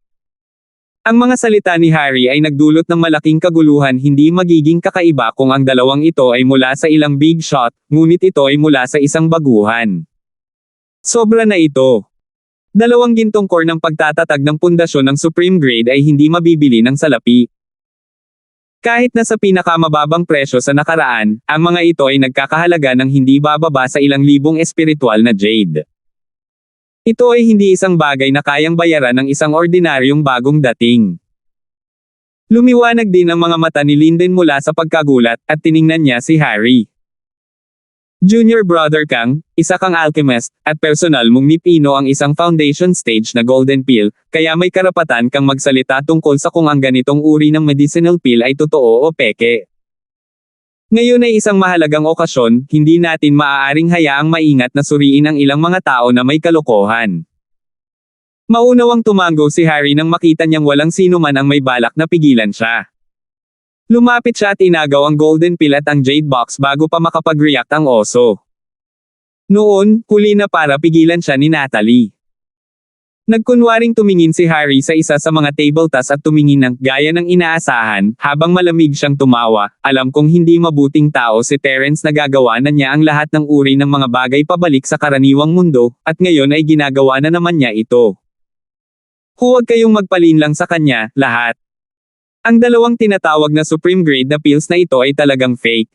Ang mga salita ni Harry ay nagdulot ng malaking kaguluhan. Hindi magiging kakaiba kung ang dalawang ito ay mula sa ilang big shot, ngunit ito ay mula sa isang baguhan. Sobra na ito. Dalawang gintong core ng pagtatatag ng pundasyon ng Supreme Grade ay hindi mabibili ng salapi. Kahit na sa pinakamababang presyo sa nakaraan, ang mga ito ay nagkakahalaga ng hindi bababa sa ilang libong espiritual na jade. Ito ay hindi isang bagay na kayang bayaran ng isang ordinaryong bagong dating. Lumiwanag din ang mga mata ni Linden mula sa pagkagulat, at tiningnan niya si Harry. Junior brother kang, isa kang alchemist, at personal mong nipino ang isang foundation stage na golden pill, kaya may karapatan kang magsalita tungkol sa kung ang ganitong uri ng medicinal pill ay totoo o peke. Ngayon ay isang mahalagang okasyon, hindi natin maaaring hayaang maingat na suriin ang ilang mga tao na may kalokohan. Maunawang tumango si Harry nang makita niyang walang sino man ang may balak na pigilan siya. Lumapit siya at inagaw ang golden pill at ang jade box bago pa makapag-react ang oso. Noon, huli na para pigilan siya ni Natalie. Nagkunwaring tumingin si Harry sa isa sa mga tabletas at tumingin ng gaya ng inaasahan, habang malamig siyang tumawa. Alam kong hindi mabuting tao si Terrence, nagagawa na niya ang lahat ng uri ng mga bagay pabalik sa karaniwang mundo, at ngayon ay ginagawa na naman niya ito. Huwag kayong magpalinlang sa kanya, lahat. Ang dalawang tinatawag na supreme grade na pills na ito ay talagang fake.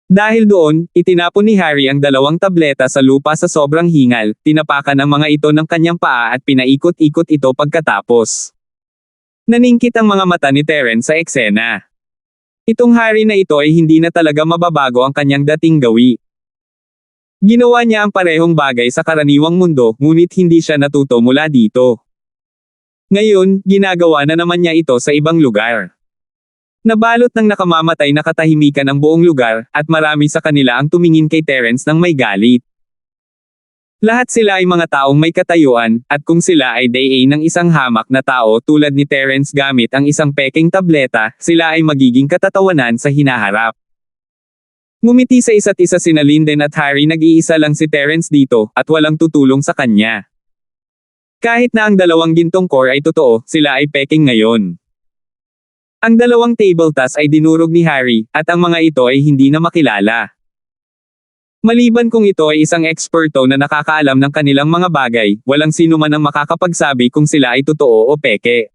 Dahil doon, itinapon ni Harry ang dalawang tableta sa lupa sa sobrang hingal, tinapakan ang mga ito ng kanyang paa at pinaikot-ikot ito pagkatapos. Naningkit ang mga mata ni Terrence sa eksena. Itong Harry na ito ay hindi na talaga mababago ang kanyang dating gawi. Ginawa niya ang parehong bagay sa karaniwang mundo, ngunit hindi siya natuto mula dito. Ngayon, ginagawa na naman niya ito sa ibang lugar. Nabalot ng nakamamatay na katahimikan ang buong lugar, at marami sa kanila ang tumingin kay Terrence ng may galit. Lahat sila ay mga taong may katayuan, at kung sila ay day ng isang hamak na tao tulad ni Terrence gamit ang isang peking tableta, sila ay magiging katatawanan sa hinaharap. Ngumiti sa isa't isa sina Linden at Harry. Nag-iisa lang si Terrence dito, at walang tutulong sa kanya. Kahit na ang dalawang gintong core ay totoo, sila ay peking ngayon. Ang dalawang tabletas ay dinurog ni Harry, at ang mga ito ay hindi na makilala. Maliban kung ito ay isang eksperto na nakakaalam ng kanilang mga bagay, walang sino man ang makakapagsabi kung sila ay totoo o peke.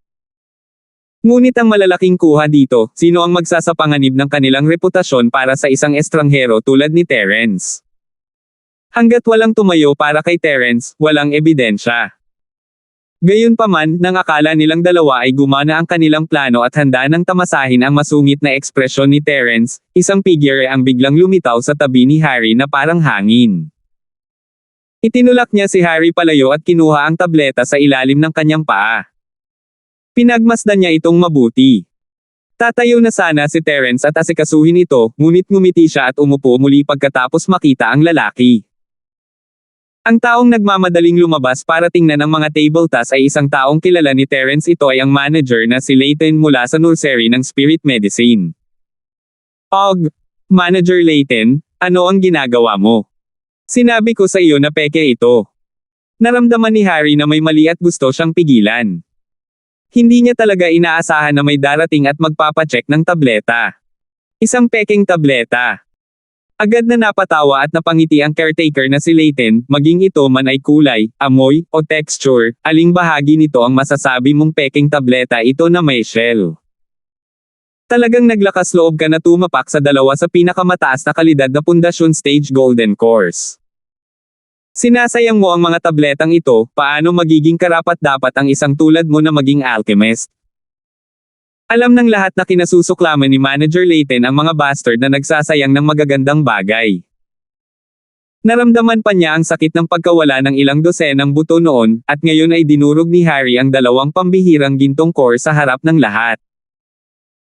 Ngunit ang malalaking kuha dito, sino ang magsasapanganib ng kanilang reputasyon para sa isang estranghero tulad ni Terence? Hanggat walang tumayo para kay Terence, walang ebidensya. Gayunpaman, nang akala nilang dalawa ay gumana ang kanilang plano at handa nang tamasahin ang masungit na ekspresyon ni Terence, isang figure ang biglang lumitaw sa tabi ni Harry na parang hangin. Itinulak niya si Harry palayo at kinuha ang tableta sa ilalim ng kanyang paa. Pinagmasdan niya itong mabuti. Tatayo na sana si Terence at asikasuhin ito, ngunit ngumiti siya at umupo muli pagkatapos makita ang lalaki. Ang taong nagmamadaling lumabas para tingnan ang mga table tasks ay isang taong kilala ni Terence. Ito ay ang manager na si Layton mula sa nursery ng Spirit Medicine. Manager Layton, ano ang ginagawa mo? Sinabi ko sa iyo na peke ito. Naramdaman ni Harry na may mali at gusto siyang pigilan. Hindi niya talaga inaasahan na may darating at magpapacheck ng tableta. Isang pekeng tableta. Agad na napatawa at napangiti ang caretaker na si Layton, maging ito man ay kulay, amoy, o texture, aling bahagi nito ang masasabi mong pekeng tableta ito na may shell. Talagang naglakas loob ka na tumapak sa dalawa sa pinakamataas na kalidad na pundasyon stage golden course. Sinasayang mo ang mga tabletang ito, paano magiging karapat-dapat ang isang tulad mo na maging alchemist? Alam ng lahat na kinasusuklaman ni Manager Layton ang mga bastard na nagsasayang ng magagandang bagay. Naramdaman pa niya ang sakit ng pagkawala ng ilang dosenang buto noon, at ngayon ay dinurog ni Harry ang dalawang pambihirang gintong core sa harap ng lahat.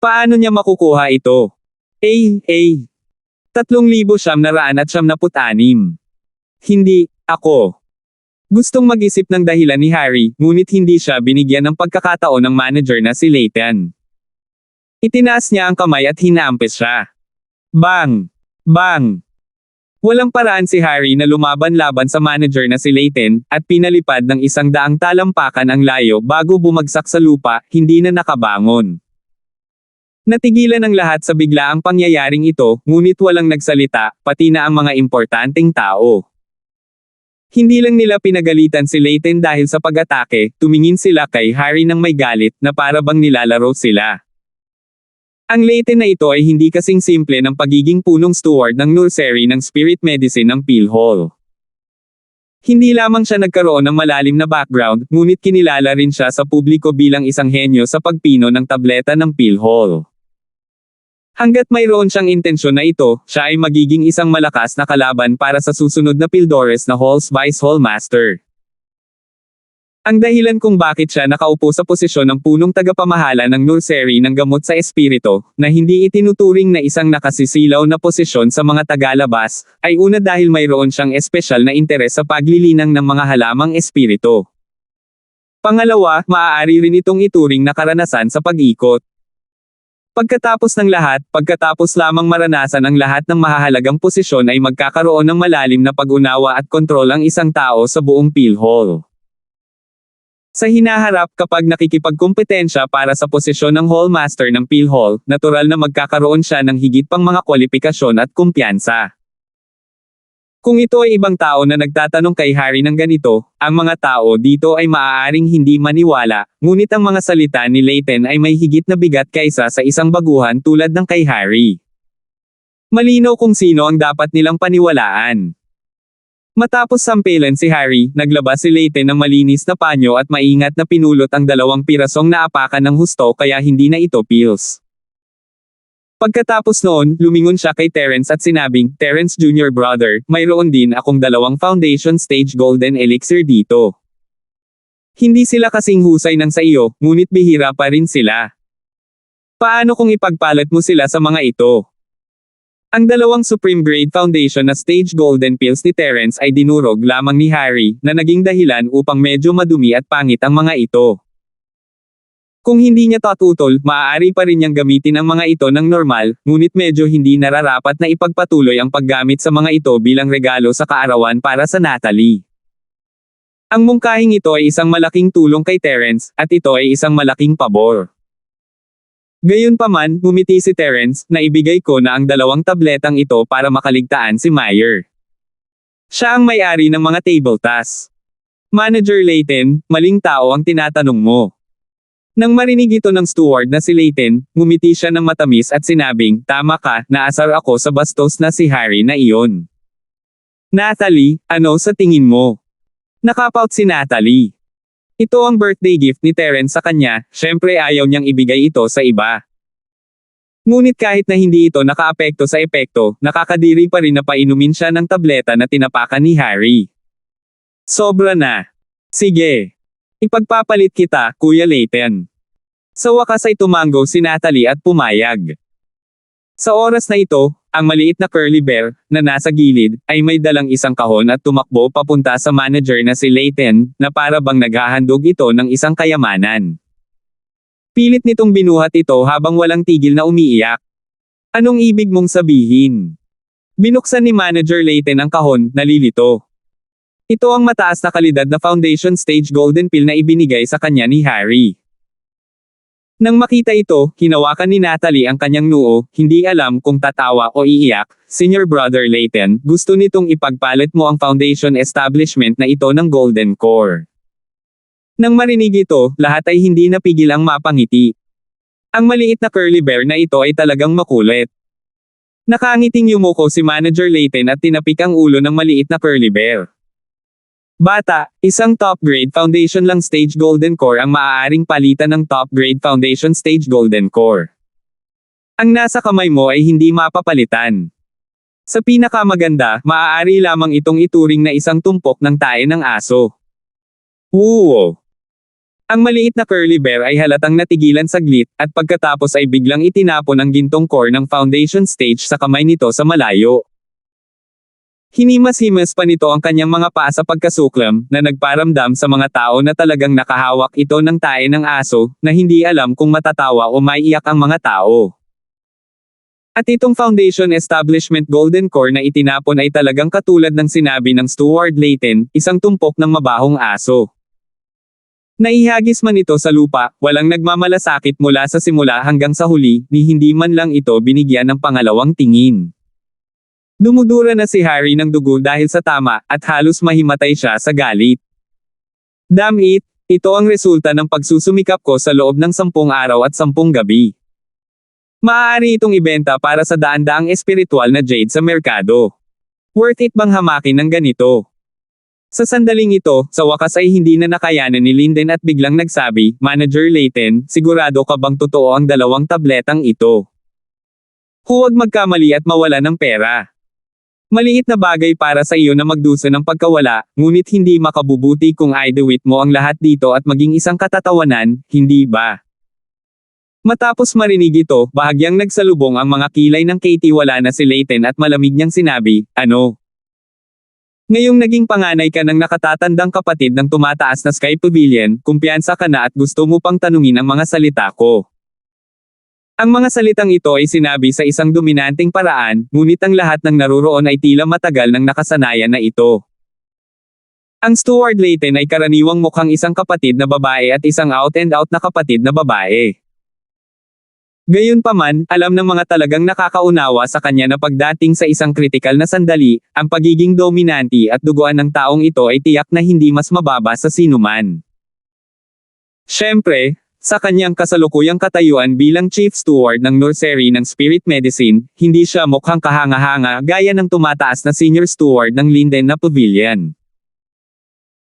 Paano niya makukuha ito? 3,996. Hindi, ako. Gustong mag-isip ng dahilan ni Harry, ngunit hindi siya binigyan ng pagkakataon ng manager na si Layton. Itinaas niya ang kamay at hinampes siya. Bang! Bang! Walang paraan si Harry na lumaban-laban sa manager na si Layton, at pinalipad ng 100 talampakan ang layo bago bumagsak sa lupa, hindi na nakabangon. Natigilan ang lahat sa biglaang pangyayaring ito, ngunit walang nagsalita, pati na ang mga importanteng tao. Hindi lang nila pinagalitan si Layton dahil sa pag-atake, tumingin sila kay Harry nang may galit, na para bang nilalaro sila. Ang Layton na ito ay hindi kasing simple ng pagiging punong steward ng nursery ng Spirit Medicine ng PhilHall. Hindi lamang siya nagkaroon ng malalim na background, ngunit kinilala rin siya sa publiko bilang isang henyo sa pagpino ng tableta ng PhilHall. Hanggat mayroon siyang intensyon na ito, siya ay magiging isang malakas na kalaban para sa susunod na Pildores na Hall's Vice Hall Master. Ang dahilan kung bakit siya nakaupo sa posisyon ng punong tagapamahala ng nursery ng gamot sa espirito, na hindi itinuturing na isang nakasisilaw na posisyon sa mga tagalabas, ay una dahil mayroon siyang espesyal na interes sa paglilinang ng mga halamang espirito. Pangalawa, maaari rin itong ituring na karanasan sa pag-ikot. Pagkatapos ng lahat, pagkatapos lamang maranasan ang lahat ng mahahalagang posisyon ay magkakaroon ng malalim na pag-unawa at kontrol ang isang tao sa buong PhilHall. Sa hinaharap kapag nakikipagkompetensya para sa posisyon ng Hallmaster ng PhilHall, natural na magkakaroon siya ng higit pang mga kwalifikasyon at kumpiyansa. Kung ito ay ibang tao na nagtatanong kay Harry ng ganito, ang mga tao dito ay maaaring hindi maniwala, ngunit ang mga salita ni Layton ay may higit na bigat kaysa sa isang baguhan tulad ng kay Harry. Malinaw kung sino ang dapat nilang paniwalaan. Matapos sampelan si Harry, naglabas si Layton ng malinis na panyo at maingat na pinulot ang 2 pirasong naapakan ng husto kaya hindi na ito pills. Pagkatapos noon, lumingon siya kay Terence at sinabing, Terence Jr. Brother, mayroon din akong 2 Foundation Stage Golden Elixir dito. Hindi sila kasing husay ng sa iyo, ngunit bihira pa rin sila. Paano kung ipagpalit mo sila sa mga ito? Ang 2 Supreme Grade Foundation na Stage Golden Pills ni Terence ay dinurog lamang ni Harry, na naging dahilan upang medyo madumi at pangit ang mga ito. Kung hindi niya tatutol, maaari pa rin niyang gamitin ang mga ito ng normal, ngunit medyo hindi nararapat na ipagpatuloy ang paggamit sa mga ito bilang regalo sa kaarawan para sa Natalie. Ang mungkahing ito ay isang malaking tulong kay Terence, at ito ay isang malaking pabor. Gayunpaman, ngumiti si Terence, na ibigay ko na ang 2 tabletang ito para makaligtaan si Meyer. Siya ang may-ari ng mga table tasks. Manager Layton, maling tao ang tinatanong mo. Nang marinig ito ng steward na si Layton, ngumiti siya ng matamis at sinabing, tama ka, naasar ako sa bastos na si Harry na iyon. Natalie, ano sa tingin mo? Nakapout si Natalie. Ito ang birthday gift ni Terence sa kanya, syempre ayaw niyang ibigay ito sa iba. Ngunit kahit na hindi ito nakaapekto sa epekto, nakakadiri pa rin na painumin siya ng tableta na tinapakan ni Harry. Sobra na. Sige. Ipagpapalit kita, Kuya Layton. Sa wakas ay tumanggo si Natalie at pumayag. Sa oras na ito, ang maliit na curly bear, na nasa gilid, ay may dalang isang kahon at tumakbo papunta sa manager na si Layton, na para bang naghahandog ito ng isang kayamanan. Pilit nitong binuhat ito habang walang tigil na umiiyak. Anong ibig mong sabihin? Binuksan ni Manager Layton ang kahon, nalilito. Ito ang mataas na kalidad na foundation stage golden pill na ibinigay sa kanya ni Harry. Nang makita ito, hinawakan ni Natalie ang kanyang noo, hindi alam kung tatawa o iiyak. Senior Brother Layton, gusto nitong ipagpalit mo ang foundation establishment na ito ng Golden Core. Nang marinig ito, lahat ay hindi napigil ang mapangiti. Ang maliit na curly bear na ito ay talagang makulit. Nakangiting yumuko si Manager Layton at tinapik ang ulo ng maliit na curly bear. Bata, isang top-grade foundation lang stage golden core ang maaaring palitan ng top-grade foundation stage golden core. Ang nasa kamay mo ay hindi mapapalitan. Sa pinakamaganda, maaari lamang itong ituring na isang tumpok ng tae ng aso. Woo! Ang maliit na curly bear ay halatang natigilan saglit, at pagkatapos ay biglang itinapon ang gintong core ng foundation stage sa kamay nito sa malayo. Hinimas-himas pa nito ang kanyang mga paa sa pagkasuklam, na nagparamdam sa mga tao na talagang nakahawak ito ng tae ng aso, na hindi alam kung matatawa o maiiyak ang mga tao. At itong foundation establishment golden core na itinapon ay talagang katulad ng sinabi ng Steward Layton, isang tumpok ng mabahong aso. Naihagis man ito sa lupa, walang nagmamalasakit mula sa simula hanggang sa huli, ni hindi man lang ito binigyan ng pangalawang tingin. Dumudura na si Harry ng dugo dahil sa tama, at halos mahimatay siya sa galit. Damn it, ito ang resulta ng pagsusumikap ko sa loob ng 10 araw at 10 gabi. Maaari itong ibenta para sa daan-daang espiritual na jade sa merkado. Worth it bang hamakin ng ganito? Sa sandaling ito, sa wakas ay hindi na nakayanan ni Linden at biglang nagsabi, Manager Layton, sigurado ka bang totoo ang 2 tabletang ito? Huwag magkamali at mawala ng pera. Maliit na bagay para sa iyo na magdusa ng pagkawala, ngunit hindi makabubuti kung idewit mo ang lahat dito at maging isang katatawanan, hindi ba? Matapos marinig ito, bahagyang nagsalubong ang mga kilay ng Katie. Wala na si Layton at malamig niyang sinabi, ano? Ngayong naging panganay ka ng nakatatandang kapatid ng tumataas na Sky Pavilion, kumpiyansa ka na at gusto mo pang tanungin ang mga salita ko. Ang mga salitang ito ay sinabi sa isang dominanteng paraan, ngunit ang lahat ng naruroon ay tila matagal ng nakasanayan na ito. Ang Steward Layton ay karaniwang mukhang isang kapatid na babae at isang out-and-out na kapatid na babae. Gayunpaman, alam ng mga talagang nakakaunawa sa kanya na pagdating sa isang kritikal na sandali, ang pagiging dominante at duguan ng taong ito ay tiyak na hindi mas mababa sa sinuman. Siyempre, sa kanyang kasalukuyang katayuan bilang Chief Steward ng nursery ng Spirit Medicine, hindi siya mukhang kahanga-hanga gaya ng tumataas na Senior Steward ng Linden na Pavilion.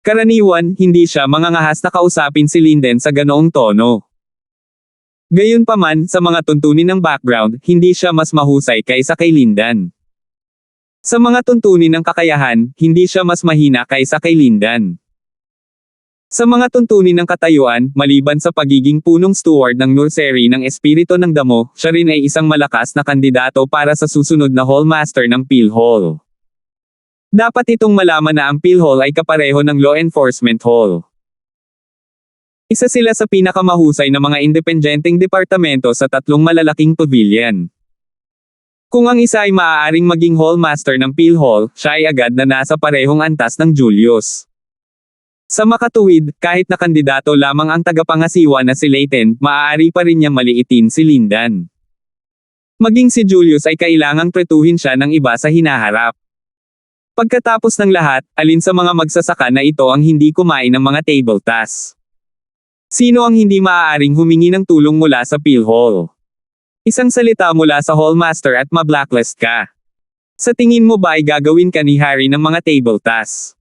Karaniwan, hindi siya mangangahas na kausapin si Linden sa ganoong tono. Gayunpaman, sa mga tuntunin ng background, hindi siya mas mahusay kaysa kay Linden. Sa mga tuntunin ng kakayahan, hindi siya mas mahina kaysa kay Linden. Sa mga tuntunin ng katayuan, maliban sa pagiging punong steward ng nursery ng Espiritu ng Damo, siya rin ay isang malakas na kandidato para sa susunod na Hallmaster ng PhilHall. Dapat itong malaman na ang PhilHall ay kapareho ng Law Enforcement Hall. Isa sila sa pinakamahusay na mga independenteng departamento sa 3 malalaking pavilion. Kung ang isa ay maaaring maging Hallmaster ng PhilHall, siya ay agad na nasa parehong antas ng Julius. Sa makatuwid, kahit na kandidato lamang ang tagapangasiwa na si Layton, maaari pa rin niya maliitin si Linden. Maging si Julius ay kailangang pretuhin siya ng iba sa hinaharap. Pagkatapos ng lahat, alin sa mga magsasaka na ito ang hindi kumain ng mga table tasks? Sino ang hindi maaaring humingi ng tulong mula sa PhilHall? Isang salita mula sa Hallmaster at ma-blacklist ka. Sa tingin mo ba ay gagawin ka ni Harry ng mga table tasks?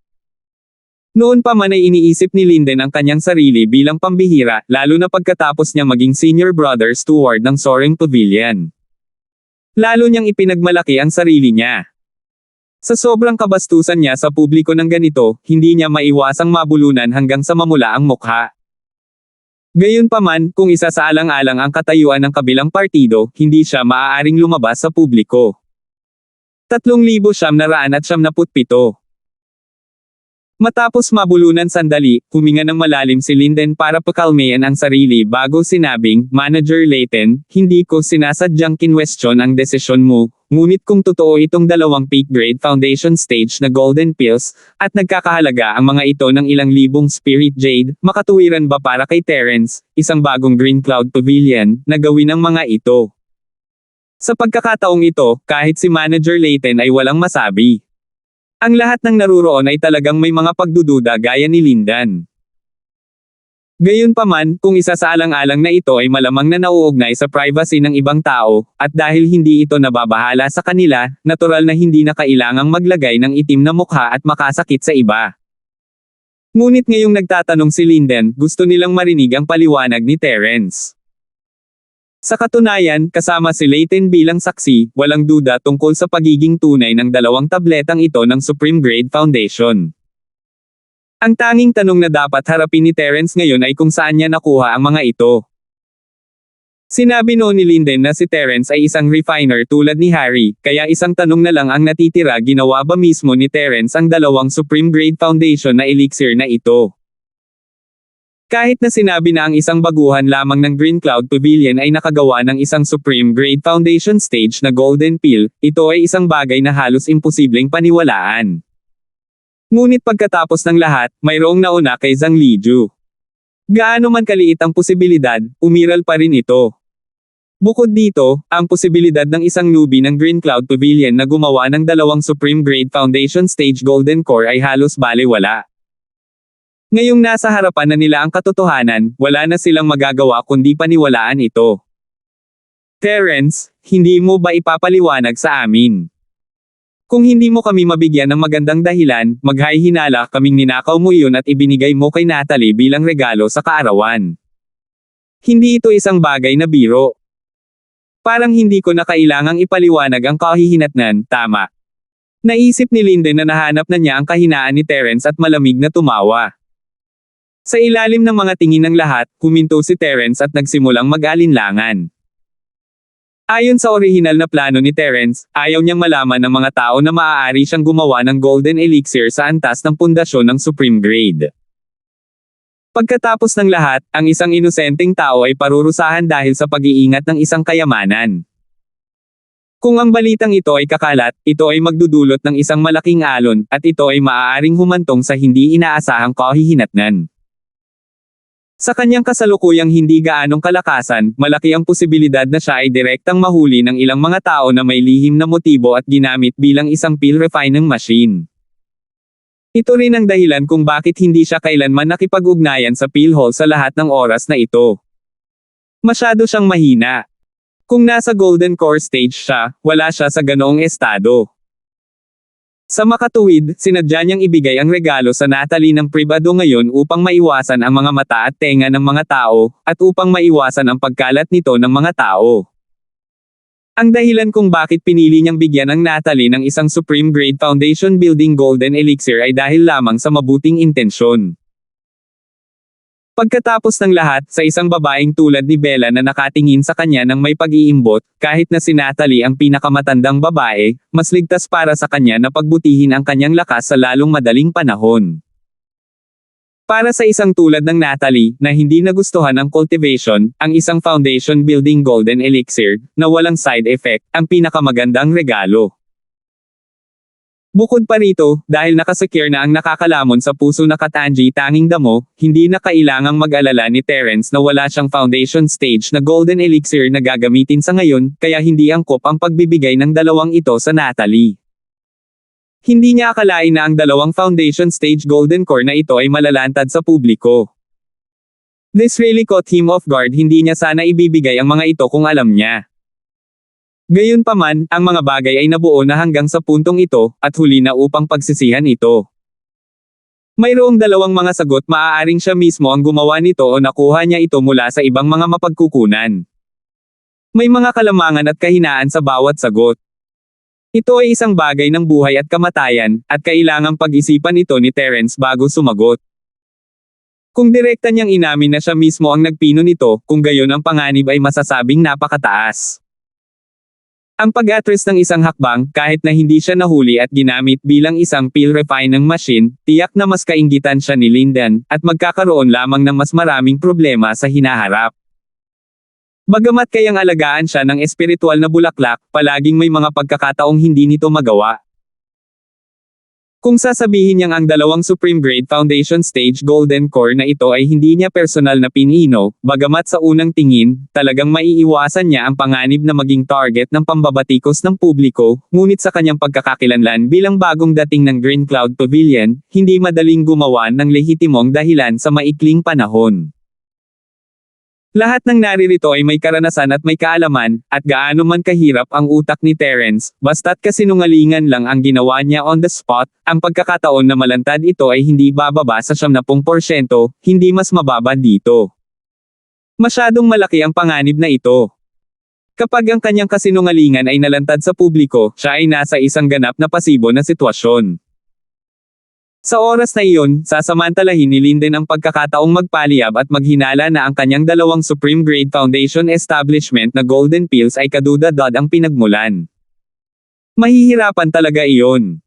Noon pa man ay iniisip ni Linden ang kanyang sarili bilang pambihira, lalo na pagkatapos niya maging senior brother steward ng Soaring Pavilion. Lalo niyang ipinagmalaki ang sarili niya. Sa sobrang kabastusan niya sa publiko ng ganito, hindi niya maiwasang mabulunan hanggang sa mamula ang mukha. Gayunpaman, kung isa sa alang-alang ang katayuan ng kabilang partido, hindi siya maaaring lumabas sa publiko. 3,997. Matapos mabulunan sandali, huminga ng malalim si Linden para pakalmayan ang sarili bago sinabing, Manager Layton, hindi ko sinasadyang kinwestiyon ang desisyon mo, ngunit kung totoo itong dalawang peak grade foundation stage na golden pills, at nagkakahalaga ang mga ito ng ilang libong spirit jade, makatuwiran ba para kay Terence, isang bagong Green Cloud Pavilion, na gawin ang mga ito? Sa pagkakataong ito, kahit si Manager Layton ay walang masabi. Ang lahat ng naruroon ay talagang may mga pagdududa gaya ni Lindan. Gayunpaman, kung isa sa alang-alang na ito ay malamang na nauugnay sa privacy ng ibang tao, at dahil hindi ito nababahala sa kanila, natural na hindi na kailangang maglagay ng itim na mukha at makasakit sa iba. Ngunit ngayong nagtatanong si Linden, gusto nilang marinig ang paliwanag ni Terence. Sa katunayan, kasama si Layton bilang saksi, walang duda tungkol sa pagiging tunay ng dalawang tabletang ito ng Supreme Grade Foundation. Ang tanging tanong na dapat harapin ni Terence ngayon ay kung saan niya nakuha ang mga ito. Sinabi noon ni Linden na si Terence ay isang refiner tulad ni Harry, kaya isang tanong na lang ang natitira, ginawa ba mismo ni Terence ang dalawang Supreme Grade Foundation na elixir na ito? Kahit na sinabi na ang isang baguhan lamang ng Green Cloud Pavilion ay nakagawa ng isang Supreme Grade Foundation stage na Golden Pill, ito ay isang bagay na halos imposibleng paniwalaan. Ngunit pagkatapos ng lahat, mayroong nauna kay Zhang Liju. Gaano man kaliit ang posibilidad, umiral pa rin ito. Bukod dito, ang posibilidad ng isang newbie ng Green Cloud Pavilion na gumawa ng dalawang Supreme Grade Foundation stage Golden Core ay halos balewala. Ngayong nasa harapan na nila ang katotohanan, wala na silang magagawa kundi paniwalaan ito. Terence, hindi mo ba ipapaliwanag sa amin? Kung hindi mo kami mabigyan ng magandang dahilan, maghahinala kaming ninakaw mo iyon at ibinigay mo kay Natalie bilang regalo sa kaarawan. Hindi ito isang bagay na biro. Parang hindi ko na kailangang ipaliwanag ang kahihinatnan, tama. Naisip ni Linden na nahanap na niya ang kahinaan ni Terence at malamig na tumawa. Sa ilalim ng mga tingin ng lahat, huminto si Terence at nagsimulang mag-alinlangan. Ayon sa orihinal na plano ni Terence, ayaw niyang malaman ng mga tao na maaari siyang gumawa ng Golden Elixir sa antas ng pundasyon ng Supreme Grade. Pagkatapos ng lahat, ang isang inosenteng tao ay parurusahan dahil sa pag-iingat ng isang kayamanan. Kung ang balitang ito ay kakalat, ito ay magdudulot ng isang malaking alon, at ito ay maaaring humantong sa hindi inaasahang kahihinatnan. Sa kanyang kasalukuyang hindi gaanong kalakasan, malaki ang posibilidad na siya ay direktang mahuli ng ilang mga tao na may lihim na motibo at ginamit bilang isang pill refining machine. Ito rin ang dahilan kung bakit hindi siya kailanman nakipag-ugnayan sa PhilHall sa lahat ng oras na ito. Masyado siyang mahina. Kung nasa Golden Core stage siya, wala siya sa ganoong estado. Sa makatuwid, sinadya niyang ibigay ang regalo sa Natalie ng pribado ngayon upang maiwasan ang mga mata at tenga ng mga tao, at upang maiwasan ang pagkalat nito ng mga tao. Ang dahilan kung bakit pinili niyang bigyan ng Natalie ng isang Supreme Grade Foundation Building Golden Elixir ay dahil lamang sa mabuting intensyon. Pagkatapos ng lahat, sa isang babaeng tulad ni Bella na nakatingin sa kanya ng may pag-iimbot, kahit na si Natalie ang pinakamatandang babae, mas ligtas para sa kanya na pagbutihin ang kanyang lakas sa lalong madaling panahon. Para sa isang tulad ng Natalie, na hindi nagustuhan ang cultivation, ang isang foundation building golden elixir, na walang side effect, ang pinakamagandang regalo. Bukod pa rito, dahil nakasecure na ang nakakalamon sa puso na Katanji tanging damo, hindi na kailangang mag-alala ni Terence na wala siyang foundation stage na golden elixir na gagamitin sa ngayon, kaya hindi angkop ang pagbibigay ng dalawang ito sa Natalie. Hindi niya akalain na ang dalawang foundation stage golden core na ito ay malalantad sa publiko. This really caught him off guard, hindi niya sana ibibigay ang mga ito kung alam niya. Gayunpaman, ang mga bagay ay nabuo na hanggang sa puntong ito, at huli na upang pagsisihan ito. Mayroong dalawang mga sagot, maaaring siya mismo ang gumawa nito o nakuha niya ito mula sa ibang mga mapagkukunan. May mga kalamangan at kahinaan sa bawat sagot. Ito ay isang bagay ng buhay at kamatayan, at kailangang pag-isipan ito ni Terence bago sumagot. Kung direkta niyang inamin na siya mismo ang nagpino nito, kung gayon ang panganib ay masasabing napakataas. Ang pag-address ng isang hakbang, kahit na hindi siya nahuli at ginamit bilang isang peel refining machine, tiyak na mas kainggitan siya ni Linden, at magkakaroon lamang ng mas maraming problema sa hinaharap. Bagamat kayang alagaan siya ng espiritual na bulaklak, palaging may mga pagkakataong hindi nito magawa. Kung sasabihin niyang ang dalawang Supreme Grade Foundation Stage Golden Core na ito ay hindi niya personal na pinino, bagamat sa unang tingin, talagang maiiwasan niya ang panganib na maging target ng pambabatikos ng publiko, ngunit sa kanyang pagkakakilanlan bilang bagong dating ng Green Cloud Pavilion, hindi madaling gumawa ng lehitimong dahilan sa maikling panahon. Lahat ng naririto ay may karanasan at may kaalaman, at gaano man kahirap ang utak ni Terence, basta't kasinungalingan lang ang ginawa niya on the spot, ang pagkakataon na malantad ito ay hindi bababa sa 70%, hindi mas mababa dito. Masyadong malaki ang panganib na ito. Kapag ang kanyang kasinungalingan ay nalantad sa publiko, siya ay nasa isang ganap na pasibo na sitwasyon. Sa oras na iyon, sasamantalahin ni Linden ang pagkakataong magpaliyab at maghinala na ang kanyang dalawang Supreme Grade Foundation establishment na Golden Pills ay kadudad ang pinagmulan. Mahihirapan talaga iyon.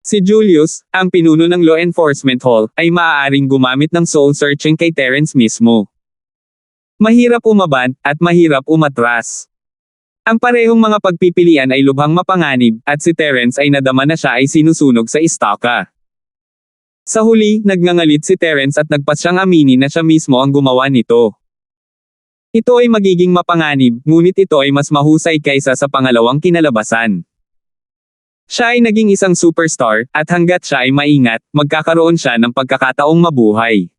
Si Julius, ang pinuno ng Law Enforcement Hall, ay maaaring gumamit ng soul searching kay Terence mismo. Mahirap umaban, at mahirap umatras. Ang parehong mga pagpipilian ay lubhang mapanganib, at si Terence ay nadama na siya ay sinusunog sa istaka. Sa huli, nagngangalit si Terence at nagpasyang aminin na siya mismo ang gumawa nito. Ito ay magiging mapanganib, ngunit ito ay mas mahusay kaysa sa pangalawang kinalabasan. Siya ay naging isang superstar, at hanggat siya ay maingat, magkakaroon siya ng pagkakataong mabuhay.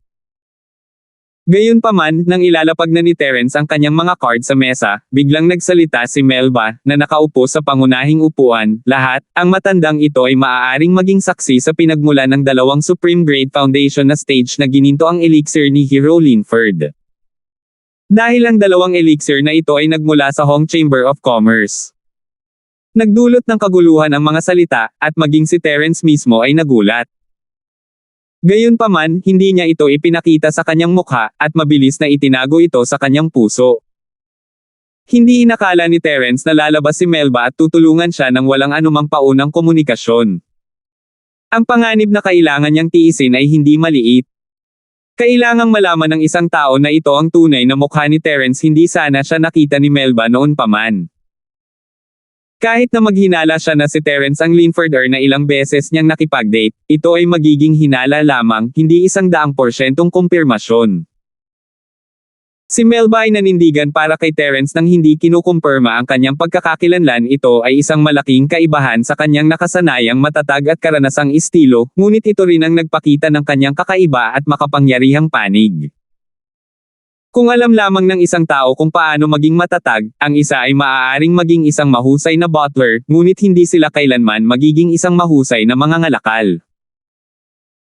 Gayunpaman, nang ilalapag na ni Terence ang kanyang mga card sa mesa, biglang nagsalita si Melba, na nakaupo sa pangunahing upuan. Lahat, ang matandang ito ay maaaring maging saksi sa pinagmulan ng dalawang Supreme Grade Foundation na stage na gininto ang elixir ni Hero Linford. Dahil ang dalawang elixir na ito ay nagmula sa Hong Chamber of Commerce. Nagdulot ng kaguluhan ang mga salita, at maging si Terence mismo ay nagulat. Gayunpaman, hindi niya ito ipinakita sa kanyang mukha, at mabilis na itinago ito sa kanyang puso. Hindi inakala ni Terence na lalabas si Melba at tutulungan siya ng walang anumang paunang komunikasyon. Ang panganib na kailangan niyang tiisin ay hindi maliit. Kailangang malaman ng isang tao na ito ang tunay na mukha ni Terence, hindi sana siya nakita ni Melba noon pa man. Kahit na maghinala siya na si Terence ang Linforder na ilang beses niyang nakipag-date, ito ay magiging hinala lamang, hindi 100% kumpirmasyon. Si Melba ay nanindigan para kay Terence nang hindi kinukumpirma ang kanyang pagkakakilanlan. Ito ay isang malaking kaibahan sa kanyang nakasanayang matatag at karanasang estilo, ngunit ito rin ang nagpakita ng kanyang kakaiba at makapangyarihang panig. Kung alam lamang ng isang tao kung paano maging matatag, ang isa ay maaaring maging isang mahusay na butler, ngunit hindi sila kailanman magiging isang mahusay na mangangalakal.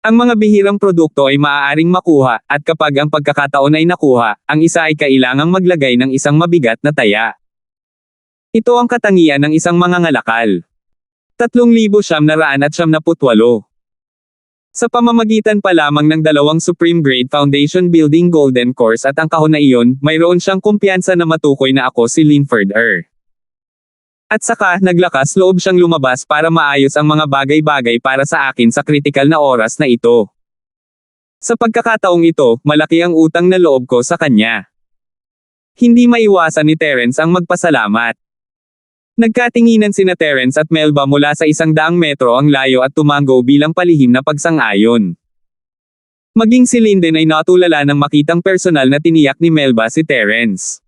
Ang mga bihirang produkto ay maaaring makuha, at kapag ang pagkakataon ay nakuha, ang isa ay kailangang maglagay ng isang mabigat na taya. Ito ang katangian ng isang mangangalakal. 3,978. Sa pamamagitan pa lamang ng dalawang Supreme Grade Foundation Building Golden Course at ang kahon na iyon, mayroon siyang kumpiyansa na matukoy na ako si Linford. At saka, naglakas loob siyang lumabas para maayos ang mga bagay-bagay para sa akin sa kritikal na oras na ito. Sa pagkakataong ito, malaki ang utang na loob ko sa kanya. Hindi maiwasan ni Terence ang magpasalamat. Nagkatinginan sina Terence at Melba mula sa 100 metro ang layo at tumango bilang palihim na pagsang-ayon. Maging si Linden ay natulala nang makitang personal na tiniyak ni Melba si Terence.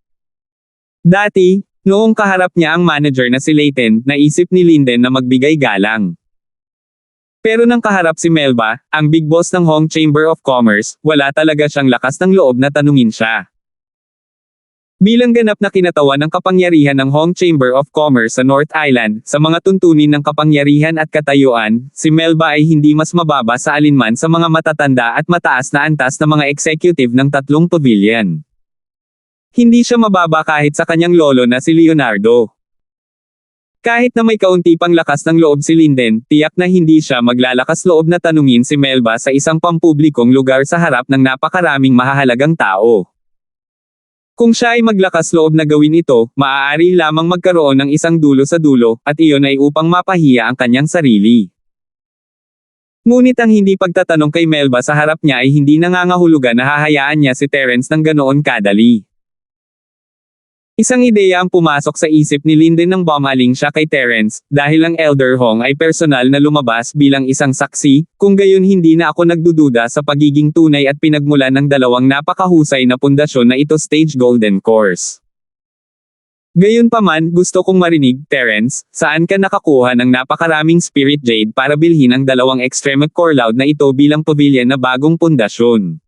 Dati, noong kaharap niya ang manager na si Layton, naisip ni Linden na magbigay galang. Pero nang kaharap si Melba, ang big boss ng Hong Chamber of Commerce, wala talaga siyang lakas ng loob na tanungin siya. Bilang ganap na kinatawan ng kapangyarihan ng Hong Chamber of Commerce sa North Island, sa mga tuntunin ng kapangyarihan at katayuan, si Melba ay hindi mas mababa sa alinman sa mga matatanda at mataas na antas na mga executive ng tatlong pavilion. Hindi siya mababa kahit sa kanyang lolo na si Leonardo. Kahit na may kaunti pang lakas ng loob si Linden, tiyak na hindi siya maglalakas loob na tanungin si Melba sa isang pampublikong lugar sa harap ng napakaraming mahahalagang tao. Kung siya ay maglakas loob na gawin ito, maaari lamang magkaroon ng isang dulo sa dulo, at iyon ay upang mapahiya ang kanyang sarili. Ngunit ang hindi pagtatanong kay Melba sa harap niya ay hindi nangangahulugan na hahayaan niya si Terence ng ganoon kadali. Isang ideya ang pumasok sa isip ni Linden nang bumaling siya kay Terence, dahil ang Elder Hong ay personal na lumabas bilang isang saksi, kung gayon hindi na ako nagdududa sa pagiging tunay at pinagmulan ng dalawang napakahusay na pundasyon na ito stage golden course. Gayunpaman, gusto kong marinig, Terence, saan ka nakakuha ng napakaraming spirit jade para bilhin ang dalawang extreme core loud na ito bilang pavilion na bagong pundasyon?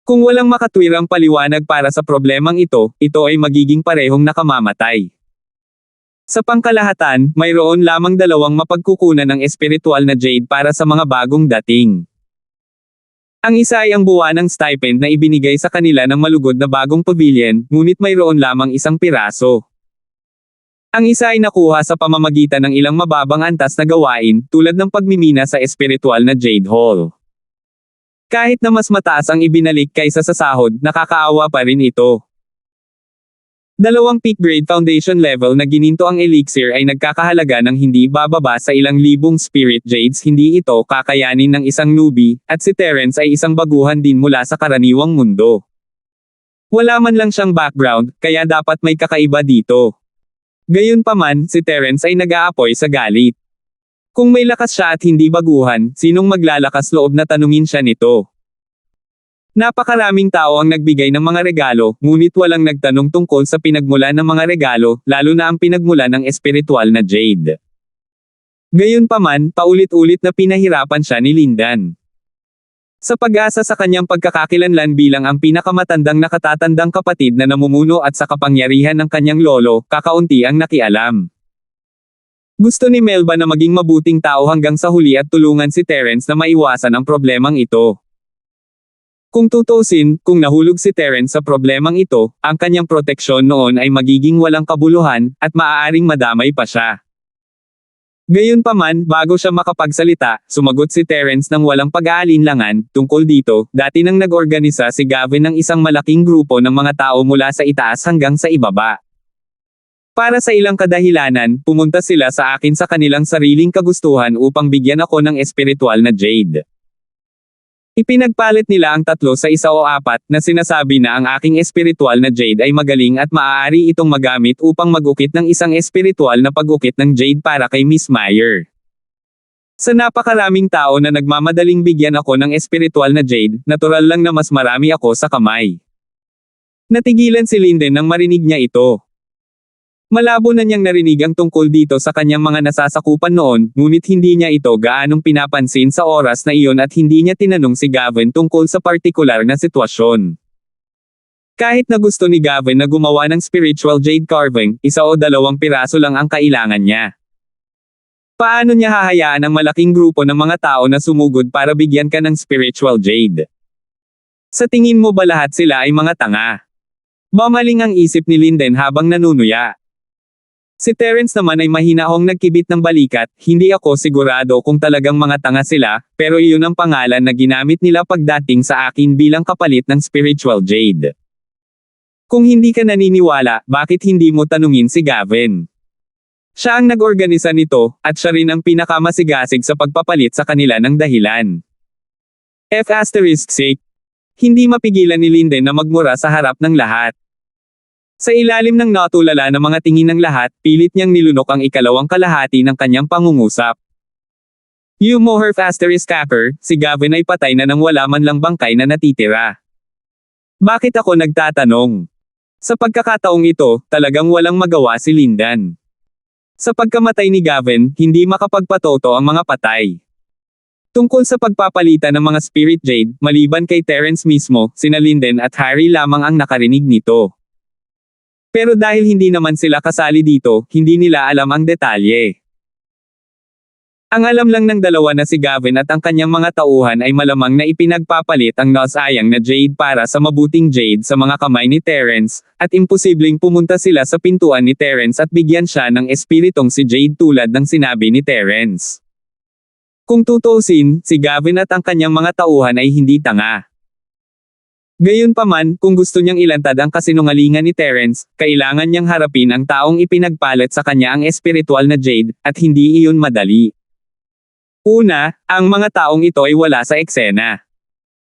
Kung walang makatwirang paliwanag para sa problemang ito ay magiging parehong nakamamatay. Sa pangkalahatan, mayroon lamang dalawang mapagkukunan ng espiritual na jade para sa mga bagong dating. Ang isa ay ang buwan ng stipend na ibinigay sa kanila ng malugod na bagong pavilion, ngunit mayroon lamang isang piraso. Ang isa ay nakuha sa pamamagitan ng ilang mababang antas na gawain, tulad ng pagmimina sa espiritual na jade hall. Kahit na mas mataas ang ibinalik kaysa sa sahod, nakakaawa pa rin ito. Dalawang peak grade foundation level na gininto ang elixir ay nagkakahalaga ng hindi bababa sa ilang libong spirit jades, hindi ito kakayanin ng isang newbie, at si Terence ay isang baguhan din mula sa karaniwang mundo. Wala man lang siyang background, kaya dapat may kakaiba dito. Gayunpaman, si Terence ay nag-aapoy sa galit. Kung may lakas siya at hindi baguhan, sinong maglalakas loob na tanungin siya nito? Napakaraming tao ang nagbigay ng mga regalo, ngunit walang nagtanong tungkol sa pinagmulan ng mga regalo, lalo na ang pinagmulan ng espiritual na jade. Gayunpaman, paulit-ulit na pinahirapan siya ni Lindan. Sa pag-asa sa kanyang pagkakakilanlan bilang ang pinakamatandang nakatatandang kapatid na namumuno at sa kapangyarihan ng kanyang lolo, kakaunti ang nakialam. Gusto ni Melba na maging mabuting tao hanggang sa huli at tulungan si Terence na maiwasan ang problemang ito. Kung tutusin, kung nahulog si Terence sa problemang ito, ang kanyang proteksyon noon ay magiging walang kabuluhan, at maaaring madamay pa siya. Gayunpaman, bago siya makapagsalita, sumagot si Terence ng walang pag-aalinlangan, tungkol dito, dati nang nag-organisa si Gavin ng isang malaking grupo ng mga tao mula sa itaas hanggang sa ibaba. Para sa ilang kadahilanan, pumunta sila sa akin sa kanilang sariling kagustuhan upang bigyan ako ng espiritual na jade. Ipinagpalit nila ang 3 sa 1 o 4 na sinasabi na ang aking espiritual na jade ay magaling at maaari itong magamit upang mag-ukit ng isang espiritual na pag-ukit ng jade para kay Miss Meyer. Sa napakaraming tao na nagmamadaling bigyan ako ng espiritual na jade, natural lang na mas marami ako sa kamay. Natigilan si Linden nang marinig niya ito. Malabo na niyang narinig ang tungkol dito sa kanyang mga nasasakupan noon, ngunit hindi niya ito gaanong pinapansin sa oras na iyon at hindi niya tinanong si Gavin tungkol sa partikular na sitwasyon. Kahit na gusto ni Gavin na gumawa ng spiritual jade carving, 1 o 2 piraso lang ang kailangan niya. Paano niya hahayaan ang malaking grupo ng mga tao na sumugod para bigyan ka ng spiritual jade? Sa tingin mo ba lahat sila ay mga tanga? Bumaling ang isip ni Linden habang nanunuya. Si Terence naman ay mahinahong nagkibit ng balikat, hindi ako sigurado kung talagang mga tanga sila, pero iyon ang pangalan na ginamit nila pagdating sa akin bilang kapalit ng spiritual jade. Kung hindi ka naniniwala, bakit hindi mo tanungin si Gavin? Siya ang nag-organisa nito, at siya rin ang pinakamasigasig sa pagpapalit sa kanila ng dahilan. F***6. Hindi mapigilan ni Linden na magmura sa harap ng lahat. Sa ilalim ng natulala na mga tingin ng lahat, pilit niyang nilunok ang ikalawang kalahati ng kanyang pangungusap. You moher ***capper, si Gavin ay patay na nang wala man lang bangkay na natitira. Bakit ako nagtatanong? Sa pagkakataong ito, talagang walang magawa si Lindan. Sa pagkamatay ni Gavin, hindi makapagpatoto ang mga patay. Tungkol sa pagpapalitan ng mga Spirit Jade, maliban kay Terence mismo, sina Linden at Harry lamang ang nakarinig nito. Pero dahil hindi naman sila kasali dito, hindi nila alam ang detalye. Ang alam lang ng dalawa na si Gavin at ang kanyang mga tauhan ay malamang na ipinagpapalit ang nasayang na Jade para sa mabuting Jade sa mga kamay ni Terence, at imposibleng pumunta sila sa pintuan ni Terence at bigyan siya ng espiritong si Jade tulad ng sinabi ni Terence. Kung tutuusin, si Gavin at ang kanyang mga tauhan ay hindi tanga. Gayunpaman, kung gusto niyang ilantad ang kasinungalingan ni Terence, kailangan niyang harapin ang taong ipinagpalit sa kanya ang espiritual na Jade, at hindi iyon madali. Una, ang mga taong ito ay wala sa eksena.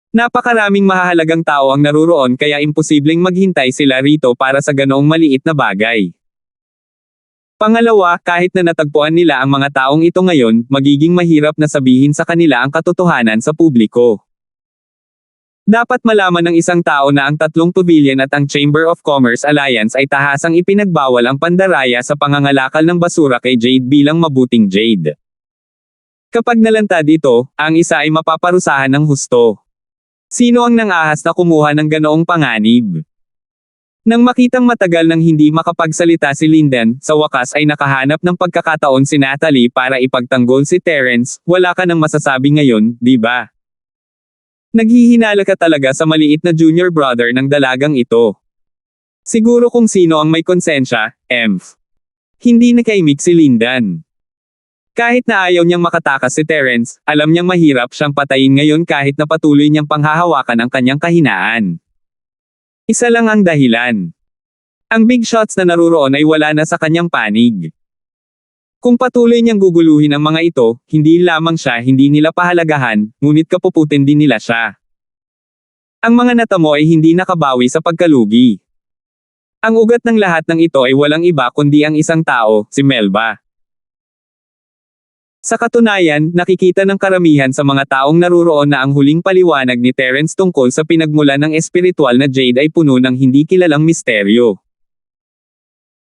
Napakaraming mahahalagang tao ang naruroon kaya imposibleng maghintay sila rito para sa ganoong maliit na bagay. Pangalawa, kahit na natagpuan nila ang mga taong ito ngayon, magiging mahirap na sabihin sa kanila ang katotohanan sa publiko. Dapat malaman ng isang tao na ang tatlong pavilion at ang Chamber of Commerce Alliance ay tahasang ipinagbawal ang pandaraya sa pangangalakal ng basura kay Jade bilang mabuting Jade. Kapag nalantad ito, ang isa ay mapaparusahan ng husto. Sino ang nangahas na kumuha ng ganoong panganib? Nang makitang matagal nang hindi makapagsalita si Linden, sa wakas ay nakahanap ng pagkakataon si Natalie para ipagtanggol si Terence. Wala ka nang masasabi ngayon, di ba? Naghihinala ka talaga sa maliit na junior brother ng dalagang ito. Siguro kung sino ang may konsensya, emph. Hindi nakaimik si Linden. Kahit na ayaw niyang makatakas si Terence, alam niyang mahirap siyang patayin ngayon kahit na patuloy niyang panghahawakan ang kanyang kahinaan. Isa lang ang dahilan. Ang big shots na naruroon ay wala na sa kanyang panig. Kung patuloy niyang guguluhin ang mga ito, hindi lamang siya hindi nila pahalagahan, ngunit kapuputin din nila siya. Ang mga natamo ay hindi nakabawi sa pagkalugi. Ang ugat ng lahat ng ito ay walang iba kundi ang isang tao, si Melba. Sa katunayan, nakikita ng karamihan sa mga taong naruroon na ang huling paliwanag ni Terence tungkol sa pinagmulan ng espiritual na Jade ay puno ng hindi kilalang misteryo.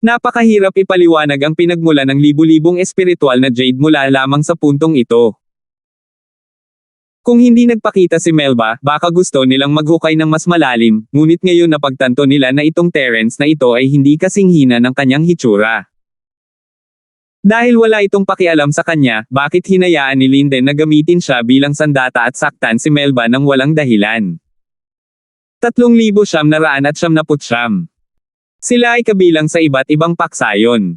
Napakahirap ipaliwanag ang pinagmulan ng libu-libong espiritual na Jade mula lamang sa puntong ito. Kung hindi nagpakita si Melba, baka gusto nilang maghukay ng mas malalim, ngunit ngayon napagtanto nila na itong Terence na ito ay hindi kasing hina ng kanyang hitsura. Dahil wala itong pakialam sa kanya, bakit hinayaan ni Linden na gamitin siya bilang sandata at saktan si Melba nang walang dahilan? 3,999. Sila ay kabilang sa iba't ibang paksayon.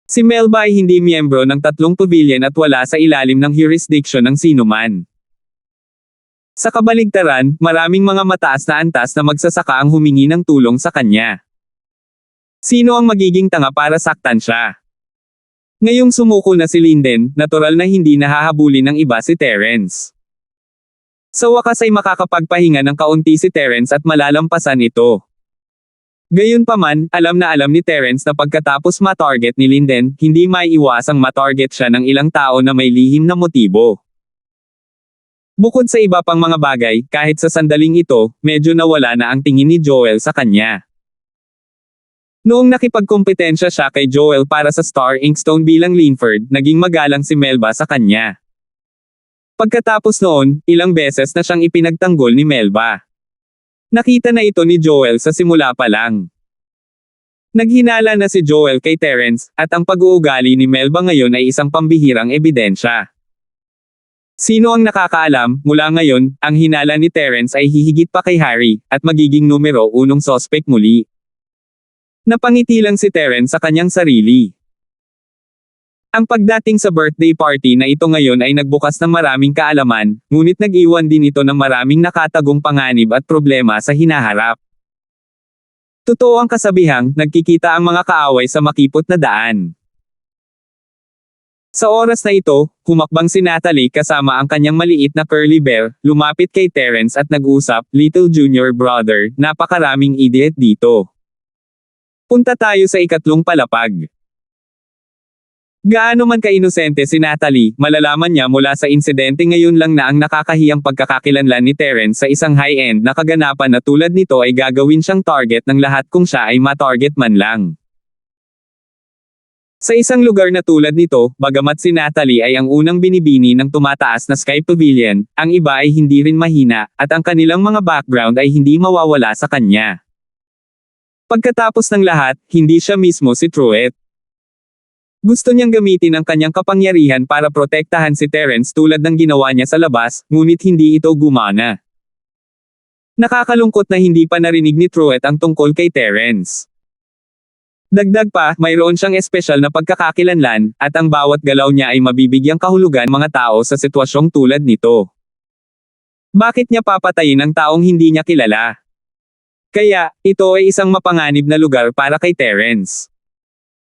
Si Melba ay hindi miyembro ng tatlong pavilion at wala sa ilalim ng jurisdiction ng sinuman. Sa kabaligtaran, maraming mga mataas na antas na magsasaka ang humingi ng tulong sa kanya. Sino ang magiging tanga para saktan siya? Ngayong sumuko na si Linden, natural na hindi nahahabulin ng iba si Terence. Sa wakas ay makakapagpahinga ng kaunti si Terence at malalampasan ito. Gayunpaman, alam na alam ni Terence na pagkatapos matarget ni Linden, hindi maiiwasang matarget siya ng ilang tao na may lihim na motibo. Bukod sa iba pang mga bagay, kahit sa sandaling ito, medyo nawala na ang tingin ni Joel sa kanya. Noong nakipagkompetensya siya kay Joel para sa Star Inkstone bilang Linford, naging magalang si Melba sa kanya. Pagkatapos noon, ilang beses na siyang ipinagtanggol ni Melba. Nakita na ito ni Joel sa simula pa lang. Naghinala na si Joel kay Terence, at ang pag-uugali ni Melba ngayon ay isang pambihirang ebidensya. Sino ang nakakaalam, mula ngayon, ang hinala ni Terence ay hihigit pa kay Harry, at magiging numero 1 suspect muli. Napangiti lang si Terence sa kanyang sarili. Ang pagdating sa birthday party na ito ngayon ay nagbukas ng maraming kaalaman, ngunit nag-iwan din ito ng maraming nakatagong panganib at problema sa hinaharap. Totoo ang kasabihang, nagkikita ang mga kaaway sa makipot na daan. Sa oras na ito, humakbang si Natalie kasama ang kanyang maliit na curly bear, lumapit kay Terence at nag-usap, "Little junior brother, napakaraming idiot dito. Punta tayo sa ikatlong palapag." Gaano man ka-inosente si Natalie, malalaman niya mula sa insidente ngayon lang na ang nakakahiyang pagkakakilanlan ni Terence sa isang high-end na kaganapan na tulad nito ay gagawin siyang target ng lahat kung siya ay ma-target man lang. Sa isang lugar na tulad nito, bagamat si Natalie ay ang unang binibini ng tumataas na Sky Pavilion, ang iba ay hindi rin mahina, at ang kanilang mga background ay hindi mawawala sa kanya. Pagkatapos ng lahat, hindi siya mismo si Truett. Gusto niyang gamitin ang kanyang kapangyarihan para protektahan si Terence tulad ng ginawa niya sa labas, ngunit hindi ito gumana. Nakakalungkot na hindi pa narinig ni Truett ang tungkol kay Terence. Dagdag pa, mayroon siyang espesyal na pagkakakilanlan, at ang bawat galaw niya ay mabibigyang kahulugan mga tao sa sitwasyong tulad nito. Bakit niya papatayin ang taong hindi niya kilala? Kaya, ito ay isang mapanganib na lugar para kay Terence.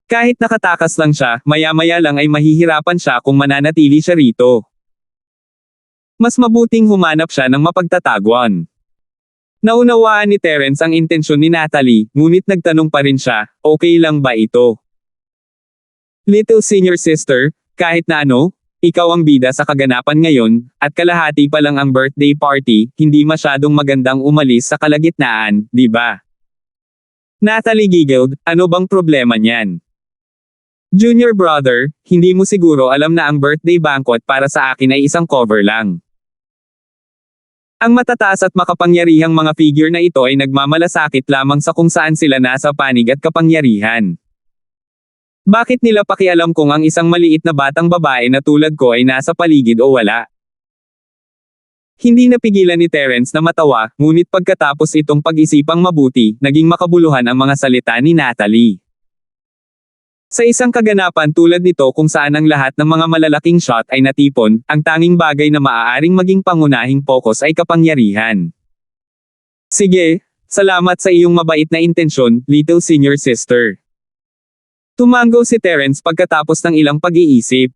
Kahit nakatakas lang siya, maya-maya lang ay mahihirapan siya kung mananatili siya rito. Mas mabuting humanap siya ng mapagtataguan. Naunawaan ni Terence ang intensyon ni Natalie, ngunit nagtanong pa rin siya, okay lang ba ito? Little senior sister, kahit na ano, ikaw ang bida sa kaganapan ngayon, at kalahati pa lang ang birthday party, hindi masyadong magandang umalis sa kalagitnaan, di ba? Natalie giggled, ano bang problema niyan? Junior brother, hindi mo siguro alam na ang birthday banquet para sa akin ay isang cover lang. Ang matataas at makapangyarihang mga figure na ito ay nagmamalasakit lamang sa kung saan sila nasa panig at kapangyarihan. Bakit nila pakialam kung ang isang maliit na batang babae na tulad ko ay nasa paligid o wala? Hindi napigilan ni Terence na matawa, ngunit pagkatapos itong pag-isipang mabuti, naging makabuluhan ang mga salita ni Natalie. Sa isang kaganapan tulad nito kung saan ang lahat ng mga malalaking shot ay natipon, ang tanging bagay na maaaring maging pangunahing focus ay kapangyarihan. Sige, salamat sa iyong mabait na intensyon, little senior sister. Tumango si Terence pagkatapos ng ilang pag-iisip.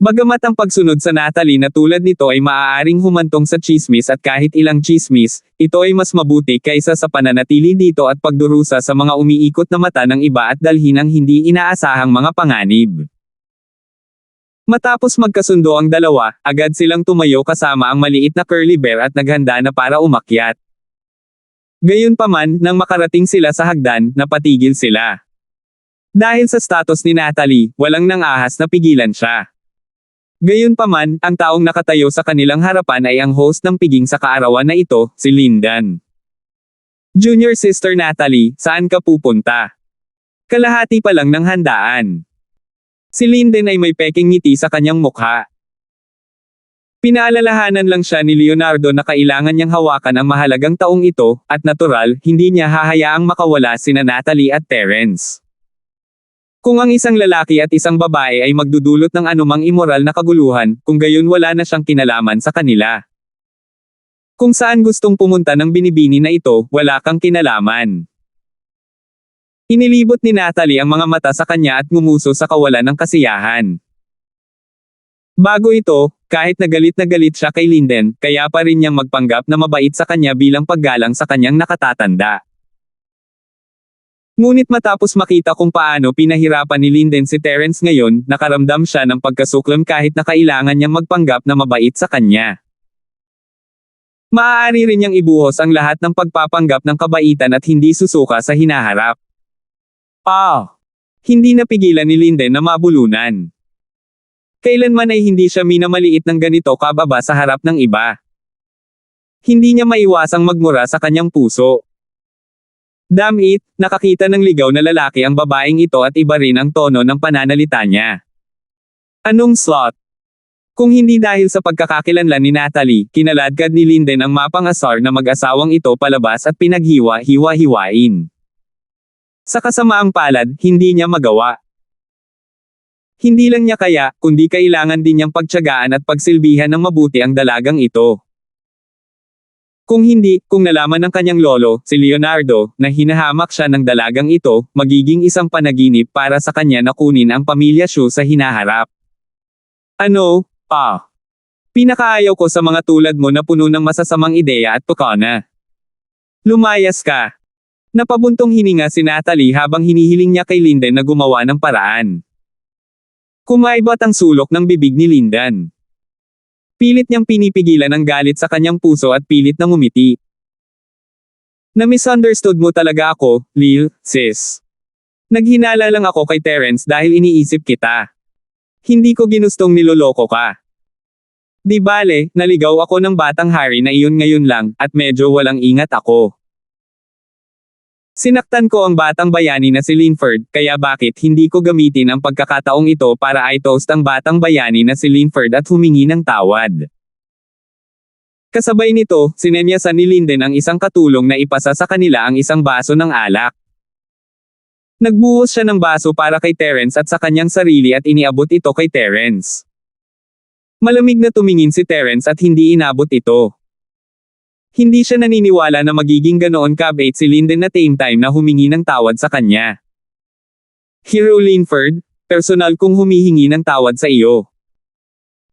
Bagamat ang pagsunod sa Natalie na tulad nito ay maaaring humantong sa chismis at kahit ilang chismis, ito ay mas mabuti kaysa sa pananatili dito at pagdurusa sa mga umiikot na mata ng iba at dalhin ang hindi inaasahang mga panganib. Matapos magkasundo ang dalawa, agad silang tumayo kasama ang maliit na curly bear at naghanda na para umakyat. Gayunpaman, nang makarating sila sa hagdan, napatigil sila. Dahil sa status ni Natalie, walang nang-ahas na pigilan siya. Gayunpaman, ang taong nakatayo sa kanilang harapan ay ang host ng piging sa kaarawan na ito, si Lyndon. Junior sister Natalie, saan ka pupunta? Kalahati pa lang ng handaan. Si Lyndon ay may peking ngiti sa kanyang mukha. Pinaalalahanan lang siya ni Leonardo na kailangan niyang hawakan ang mahalagang taong ito, at natural, hindi niya hahayaang makawala sina Natalie at Terence. Kung ang isang lalaki at isang babae ay magdudulot ng anumang immoral na kaguluhan, kung gayon wala na siyang kinalaman sa kanila. Kung saan gustong pumunta ng binibini na ito, wala kang kinalaman. Inilibot ni Natalie ang mga mata sa kanya at ngumuso sa kawalan ng kasiyahan. Bago ito, kahit na galit siya kay Lyndon, kaya pa rin niyang magpanggap na mabait sa kanya bilang paggalang sa kanyang nakatatanda. Ngunit matapos makita kung paano pinahirapan ni Lyndon si Terence ngayon, nakaramdam siya ng pagkasuklam kahit na kailangan niyang magpanggap na mabait sa kanya. Maaari rin niyang ibuhos ang lahat ng pagpapanggap ng kabaitan at hindi susuka sa hinaharap. Hindi napigilan ni Lyndon na mabulunan. Kailanman ay hindi siya minamaliit ng ganito kababa sa harap ng iba. Hindi niya maiwasang magmura sa kanyang puso. Damn it, nakakita ng ligaw na lalaki ang babaeng ito at iba rin ang tono ng pananalita niya. Anong slot? Kung hindi dahil sa pagkakakilanlan ni Natalie, kinaladkad ni Lyndon ang mapang-asar na mag-asawang ito palabas at pinaghiwa-hiwa-hiwain. Sa kasamaang palad, hindi niya magawa. Hindi lang niya kaya, kundi kailangan din niyang pagtiyagaan at pagsilbihan ng mabuti ang dalagang ito. Kung hindi, kung nalaman ng kanyang lolo, si Leonardo, na hinahamak siya ng dalagang ito, magiging isang panaginip para sa kanya na kunin ang pamilya Shu sa hinaharap. Ano? Pinakaayaw ko sa mga tulad mo na puno ng masasamang ideya at pukana. Lumayas ka. Napabuntong hininga si Natalie habang hinihiling niya kay Lyndon na gumawa ng paraan. Kumaibat ang sulok ng bibig ni Lyndon. Pilit niyang pinipigilan ang galit sa kanyang puso at pilit na ngumiti. Na-misunderstood mo talaga ako, Lil, sis. Naghinala lang ako kay Terence dahil iniisip kita. Hindi ko ginustong niloloko ka. Di bale, naligaw ako ng batang Harry na iyon ngayon lang, at medyo walang ingat ako. Sinaktan ko ang batang bayani na si Linford, kaya bakit hindi ko gamitin ang pagkakataong ito para i-toast ang batang bayani na si Linford at humingi ng tawad. Kasabay nito, sinemyasan ni Linden ang isang katulong na ipasa sa kanila ang isang baso ng alak. Nagbuhos siya ng baso para kay Terence at sa kanyang sarili at iniabot ito kay Terence. Malamig na tumingin si Terence at hindi inabot ito. Hindi siya naniniwala na magiging ganoon kabait si Linden na same time na humingi ng tawad sa kanya. Hero Linford, personal kong humihingi ng tawad sa iyo.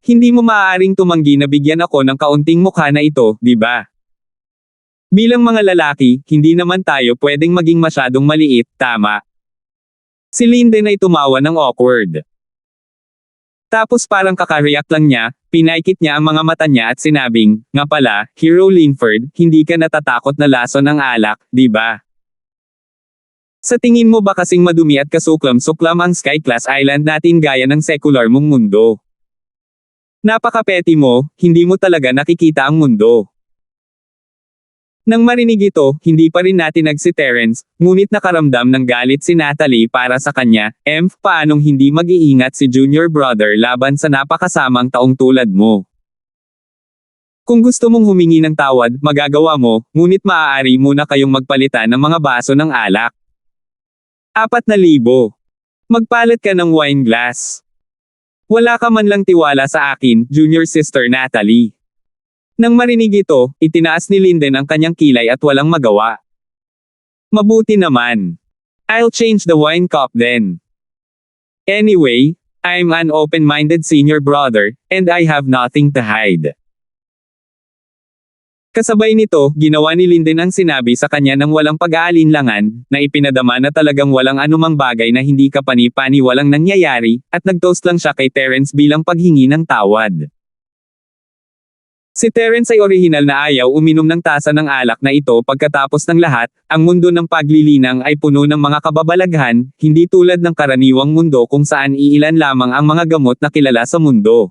Hindi mo maaaring tumanggi na bigyan ako ng kaunting mukha na ito, di ba? Bilang mga lalaki, hindi naman tayo pwedeng maging masyadong maliit, tama? Si Linden ay tumawa ng awkward. Tapos parang kakareact lang niya, pinaikit niya ang mga mata niya at sinabing, nga pala, Hero Linford, hindi ka natatakot na lason ng alak, di ba? Sa tingin mo ba kasing madumi at kasuklam-suklam ang Sky Class Island natin gaya ng secular mong mundo? Napaka-petty mo, hindi mo talaga nakikita ang mundo. Nang marinig ito, hindi pa rin natinag si Terence, ngunit nakaramdam ng galit si Natalie para sa kanya, paanong hindi mag-iingat si junior brother laban sa napakasamang taong tulad mo? Kung gusto mong humingi ng tawad, magagawa mo, ngunit maaari muna kayong magpalitan ng mga baso ng alak. 4,000. Magpalit ka ng wine glass. Wala ka man lang tiwala sa akin, junior sister Natalie. Nang marinig ito, itinaas ni Linden ang kanyang kilay at walang magawa. Mabuti naman. I'll change the wine cup then. Anyway, I'm an open-minded senior brother, and I have nothing to hide. Kasabay nito, ginawa ni Linden ang sinabi sa kanya ng walang pag-aalinlangan, na ipinadama na talagang walang anumang bagay na hindi kapani-pani walang nangyayari, at nag-toast lang siya kay Terence bilang paghingi ng tawad. Si Terence ay orihinal na ayaw uminom ng tasa ng alak na ito pagkatapos ng lahat, ang mundo ng paglilinang ay puno ng mga kababalaghan, hindi tulad ng karaniwang mundo kung saan iilan lamang ang mga gamot na kilala sa mundo.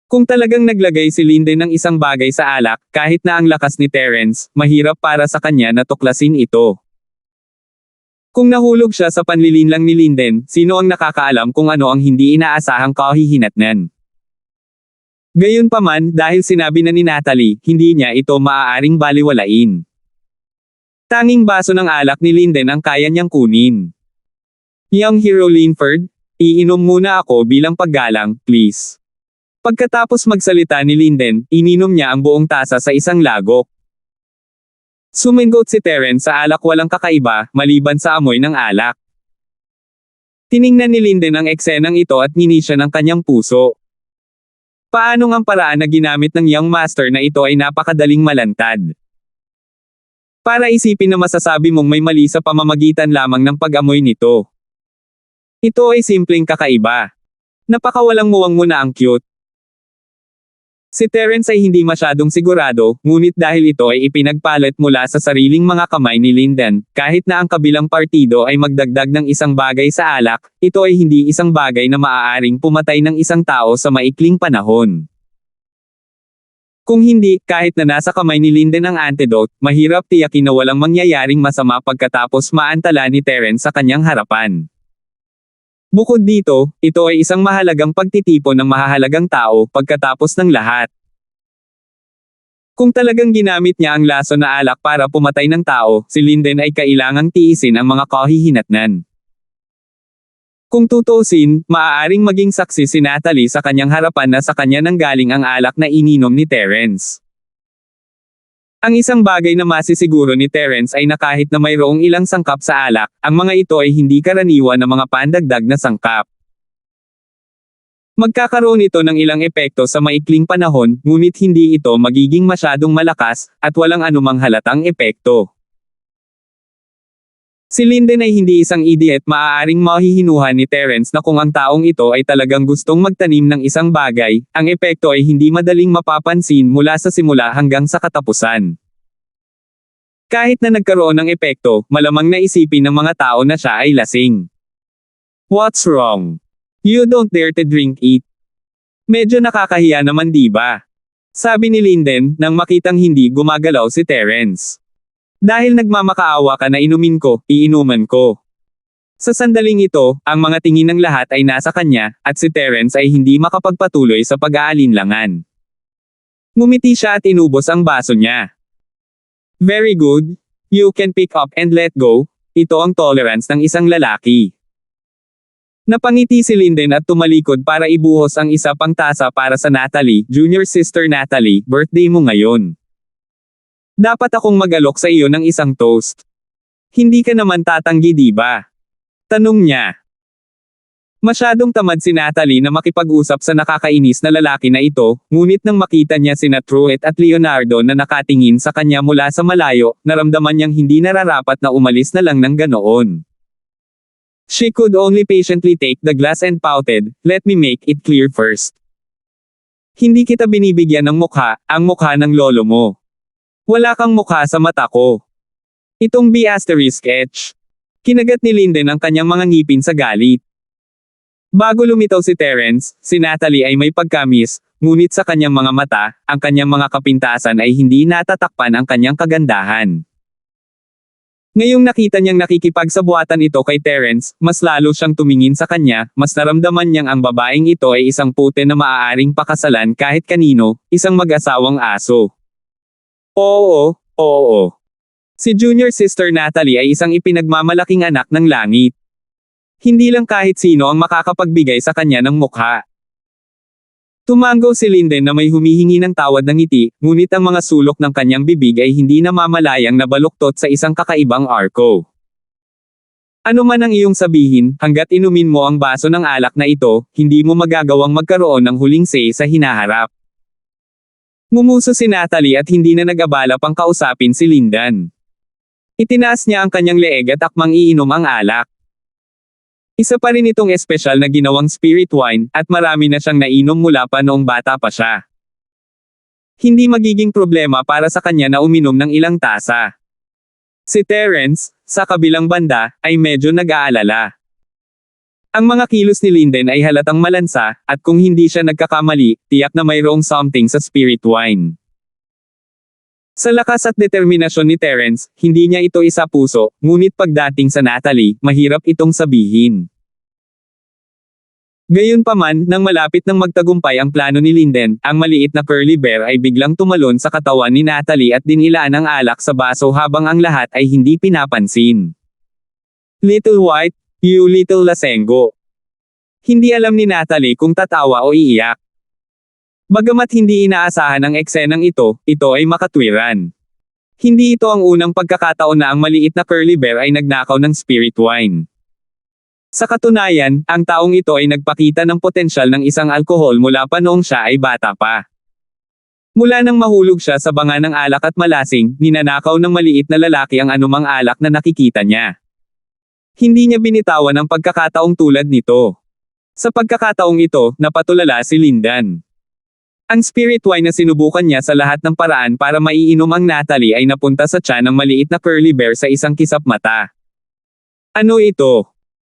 Kung talagang naglagay si Linden ng isang bagay sa alak, kahit na ang lakas ni Terence, mahirap para sa kanya na tuklasin ito. Kung nahulog siya sa panlilinlang ni Linden, sino ang nakakaalam kung ano ang hindi inaasahang kahihinatnan? Gayunpaman, dahil sinabi na ni Natalie, hindi niya ito maaaring baliwalain. Tanging baso ng alak ni Linden ang kaya niyang kunin. Young Hero Linford, iinom muna ako bilang paggalang, please. Pagkatapos magsalita ni Linden, ininom niya ang buong tasa sa isang lagok. Sumingot si Terence sa alak walang kakaiba, maliban sa amoy ng alak. Tiningnan ni Linden ang eksenang ito at ngini siya ng kanyang puso. Paano ang paraan na ginamit ng young master na ito ay napakadaling malantad? Para isipin na masasabi mong may mali sa pamamagitan lamang ng pag-amoy nito. Ito ay simpleng kakaiba. Napakawalang muwang mo na ang cute. Si Terence ay hindi masyadong sigurado, ngunit dahil ito ay ipinagpalit mula sa sariling mga kamay ni Linden, kahit na ang kabilang partido ay magdagdag ng isang bagay sa alak, ito ay hindi isang bagay na maaaring pumatay ng isang tao sa maikling panahon. Kung hindi, kahit na nasa kamay ni Linden ang antidote, mahirap tiyakin na walang mangyayaring masama pagkatapos maantala ni Terence sa kanyang harapan. Bukod dito, ito ay isang mahalagang pagtitipon ng mahahalagang tao pagkatapos ng lahat. Kung talagang ginamit niya ang laso na alak para pumatay ng tao, si Linden ay kailangang tiisin ang mga kahihinatnan. Kung tutusin, maaaring maging saksi si Natalie sa kanyang harapan na sa kanya nanggaling ang alak na ininom ni Terence. Ang isang bagay na masisiguro ni Terence ay na kahit na mayroong ilang sangkap sa alak, ang mga ito ay hindi karaniwan na mga pandagdag na sangkap. Magkakaroon ito ng ilang epekto sa maikling panahon, ngunit hindi ito magiging masyadong malakas, at walang anumang halatang epekto. Si Linden ay hindi isang idiot, maaaring mahihinuhan ni Terence na kung ang taong ito ay talagang gustong magtanim ng isang bagay, ang epekto ay hindi madaling mapapansin mula sa simula hanggang sa katapusan. Kahit na nagkaroon ng epekto, malamang naisipin ng mga tao na siya ay lasing. What's wrong? You don't dare to drink it. Medyo nakakahiya naman, di ba? Sabi ni Linden, nang makitang hindi gumagalaw si Terence. Dahil nagmamakaawa ka na inumin ko, iinuman ko. Sa sandaling ito, ang mga tingin ng lahat ay nasa kanya, at si Terence ay hindi makapagpatuloy sa pag-aalinlangan. Ngumiti siya at inubos ang baso niya. Very good. You can pick up and let go. Ito ang tolerance ng isang lalaki. Napangiti si Linden at tumalikod para ibuhos ang isa pang tasa para sa Natalie, junior sister Natalie, birthday mo ngayon. Dapat akong mag-alok sa iyo ng isang toast. Hindi ka naman tatanggi, di ba? Tanong niya. Masyadong tamad si Natalie na makipag-usap sa nakakainis na lalaki na ito, ngunit nang makita niya sina Truett at Leonardo na nakatingin sa kanya mula sa malayo, naramdaman niyang hindi nararapat na umalis na lang ng ganoon. She could only patiently take the glass and pouted, "Let me make it clear first. Hindi kita binibigyan ng mukha, ang mukha ng lolo mo. Wala kang mukha sa mata ko." Itong B*H. Kinagat ni Linden ang kanyang mga ngipin sa galit. Bago lumitaw si Terence, si Natalie ay may pagkamis, ngunit sa kanyang mga mata, ang kanyang mga kapintasan ay hindi natatakpan ang kanyang kagandahan. Ngayong nakita niyang nakikipagsabuatan ito kay Terence, mas lalo siyang tumingin sa kanya, mas naramdaman niyang ang babaeng ito ay isang pute na maaaring pakasalan kahit kanino, isang mag-asawang aso. Oo. Si junior sister Natalie ay isang ipinagmamalaking anak ng langit. Hindi lang kahit sino ang makakapagbigay sa kanya ng mukha. Tumango si Linden na may humihingi ng tawad ng ngiti, ngunit ang mga sulok ng kanyang bibig ay hindi namamalayang nabaluktot sa isang kakaibang arko. Ano man ang iyong sabihin, hanggat inumin mo ang baso ng alak na ito, hindi mo magagawang magkaroon ng huling say sa hinaharap. Ngumuso si Natalie at hindi na nag-abala pang kausapin si Linden. Itinaas niya ang kanyang leeg at akmang iinom ang alak. Isa pa rin itong espesyal na ginawang spirit wine, at marami na siyang nainom mula pa noong bata pa siya. Hindi magiging problema para sa kanya na uminom ng ilang tasa. Si Terence, sa kabilang banda, ay medyo nag-aalala. Ang mga kilos ni Linden ay halatang malansa, at kung hindi siya nagkakamali, tiyak na mayroong something sa spirit wine. Sa lakas at determinasyon ni Terence, hindi niya ito isa puso, ngunit pagdating sa Natalie, mahirap itong sabihin. Gayunpaman, nang malapit nang magtagumpay ang plano ni Linden, ang maliit na curly bear ay biglang tumalon sa katawan ni Natalie at dinilaan ang alak sa baso habang ang lahat ay hindi pinapansin. Little White, you little lasengo. Hindi alam ni Natalie kung tatawa o iiyak. Bagamat hindi inaasahan ang eksenang ito ay makatwiran. Hindi ito ang unang pagkakataon na ang maliit na curly bear ay nagnakaw ng spirit wine. Sa katunayan, ang taong ito ay nagpakita ng potensyal ng isang alkohol mula pa noong siya ay bata pa. Mula nang mahulog siya sa banga ng alak at malasing, ninanakaw ng maliit na lalaki ang anumang alak na nakikita niya. Hindi niya binitawan ang pagkakataong tulad nito. Sa pagkakataong ito, napatulala si Linden. Ang spirit wine na sinubukan niya sa lahat ng paraan para maiinom ang Natalie ay napunta sa tiyan ng maliit na curly bear sa isang kisap mata. Ano ito?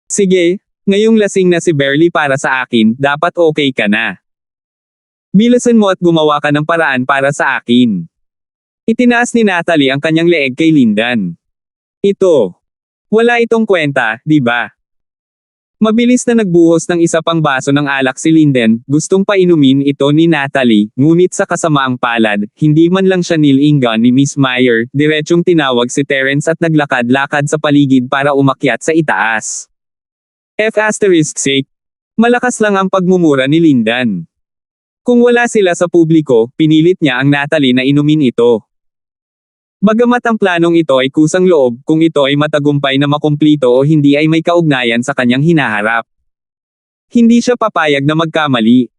Sige, ngayong lasing na si Bearly para sa akin, dapat okay ka na. Bilasan mo at gumawa ka ng paraan para sa akin. Itinaas ni Natalie ang kanyang leeg kay Linden. Ito. Wala itong kwenta, di ba? Mabilis na nagbuhos ng isa pang baso ng alak si Linden, gustong painumin ito ni Natalie, ngunit sa kasamaang palad, hindi man lang siya nilingan ni Miss Meyer, diretsyong tinawag si Terence at naglakad-lakad sa paligid para umakyat sa itaas. F***. Malakas lang ang pagmumura ni Linden. Kung wala sila sa publiko, pinilit niya ang Natalie na inumin ito. Bagamat ang planong ito ay kusang loob, kung ito ay matagumpay na makumplito o hindi ay may kaugnayan sa kanyang hinaharap. Hindi siya papayag na magkamali.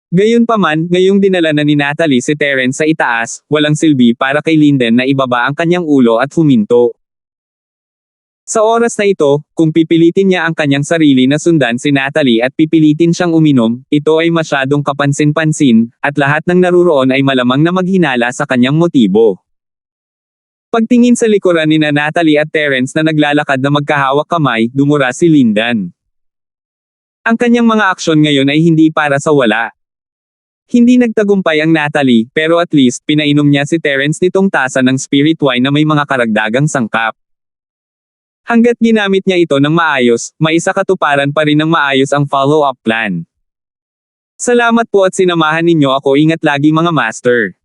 Gayunpaman, ngayong dinala na ni Natalie si Terence sa itaas, walang silbi para kay Linden na ibaba ang kanyang ulo at huminto. Sa oras na ito, kung pipilitin niya ang kanyang sarili na sundan si Natalie at pipilitin siyang uminom, ito ay masyadong kapansin-pansin, at lahat ng naruroon ay malamang na maghinala sa kanyang motibo. Pagtingin sa likuran ni Natalie at Terence na naglalakad na magkahawak kamay, dumura si Lindan. Ang kanyang mga aksyon ngayon ay hindi para sa wala. Hindi nagtagumpay ang Natalie, pero at least, pinainom niya si Terence nitong tasa ng spirit wine na may mga karagdagang sangkap. Hanggat ginamit niya ito ng maayos, maisakatuparan pa rin ng maayos ang follow-up plan. Salamat po at sinamahan ninyo ako, ingat lagi mga master.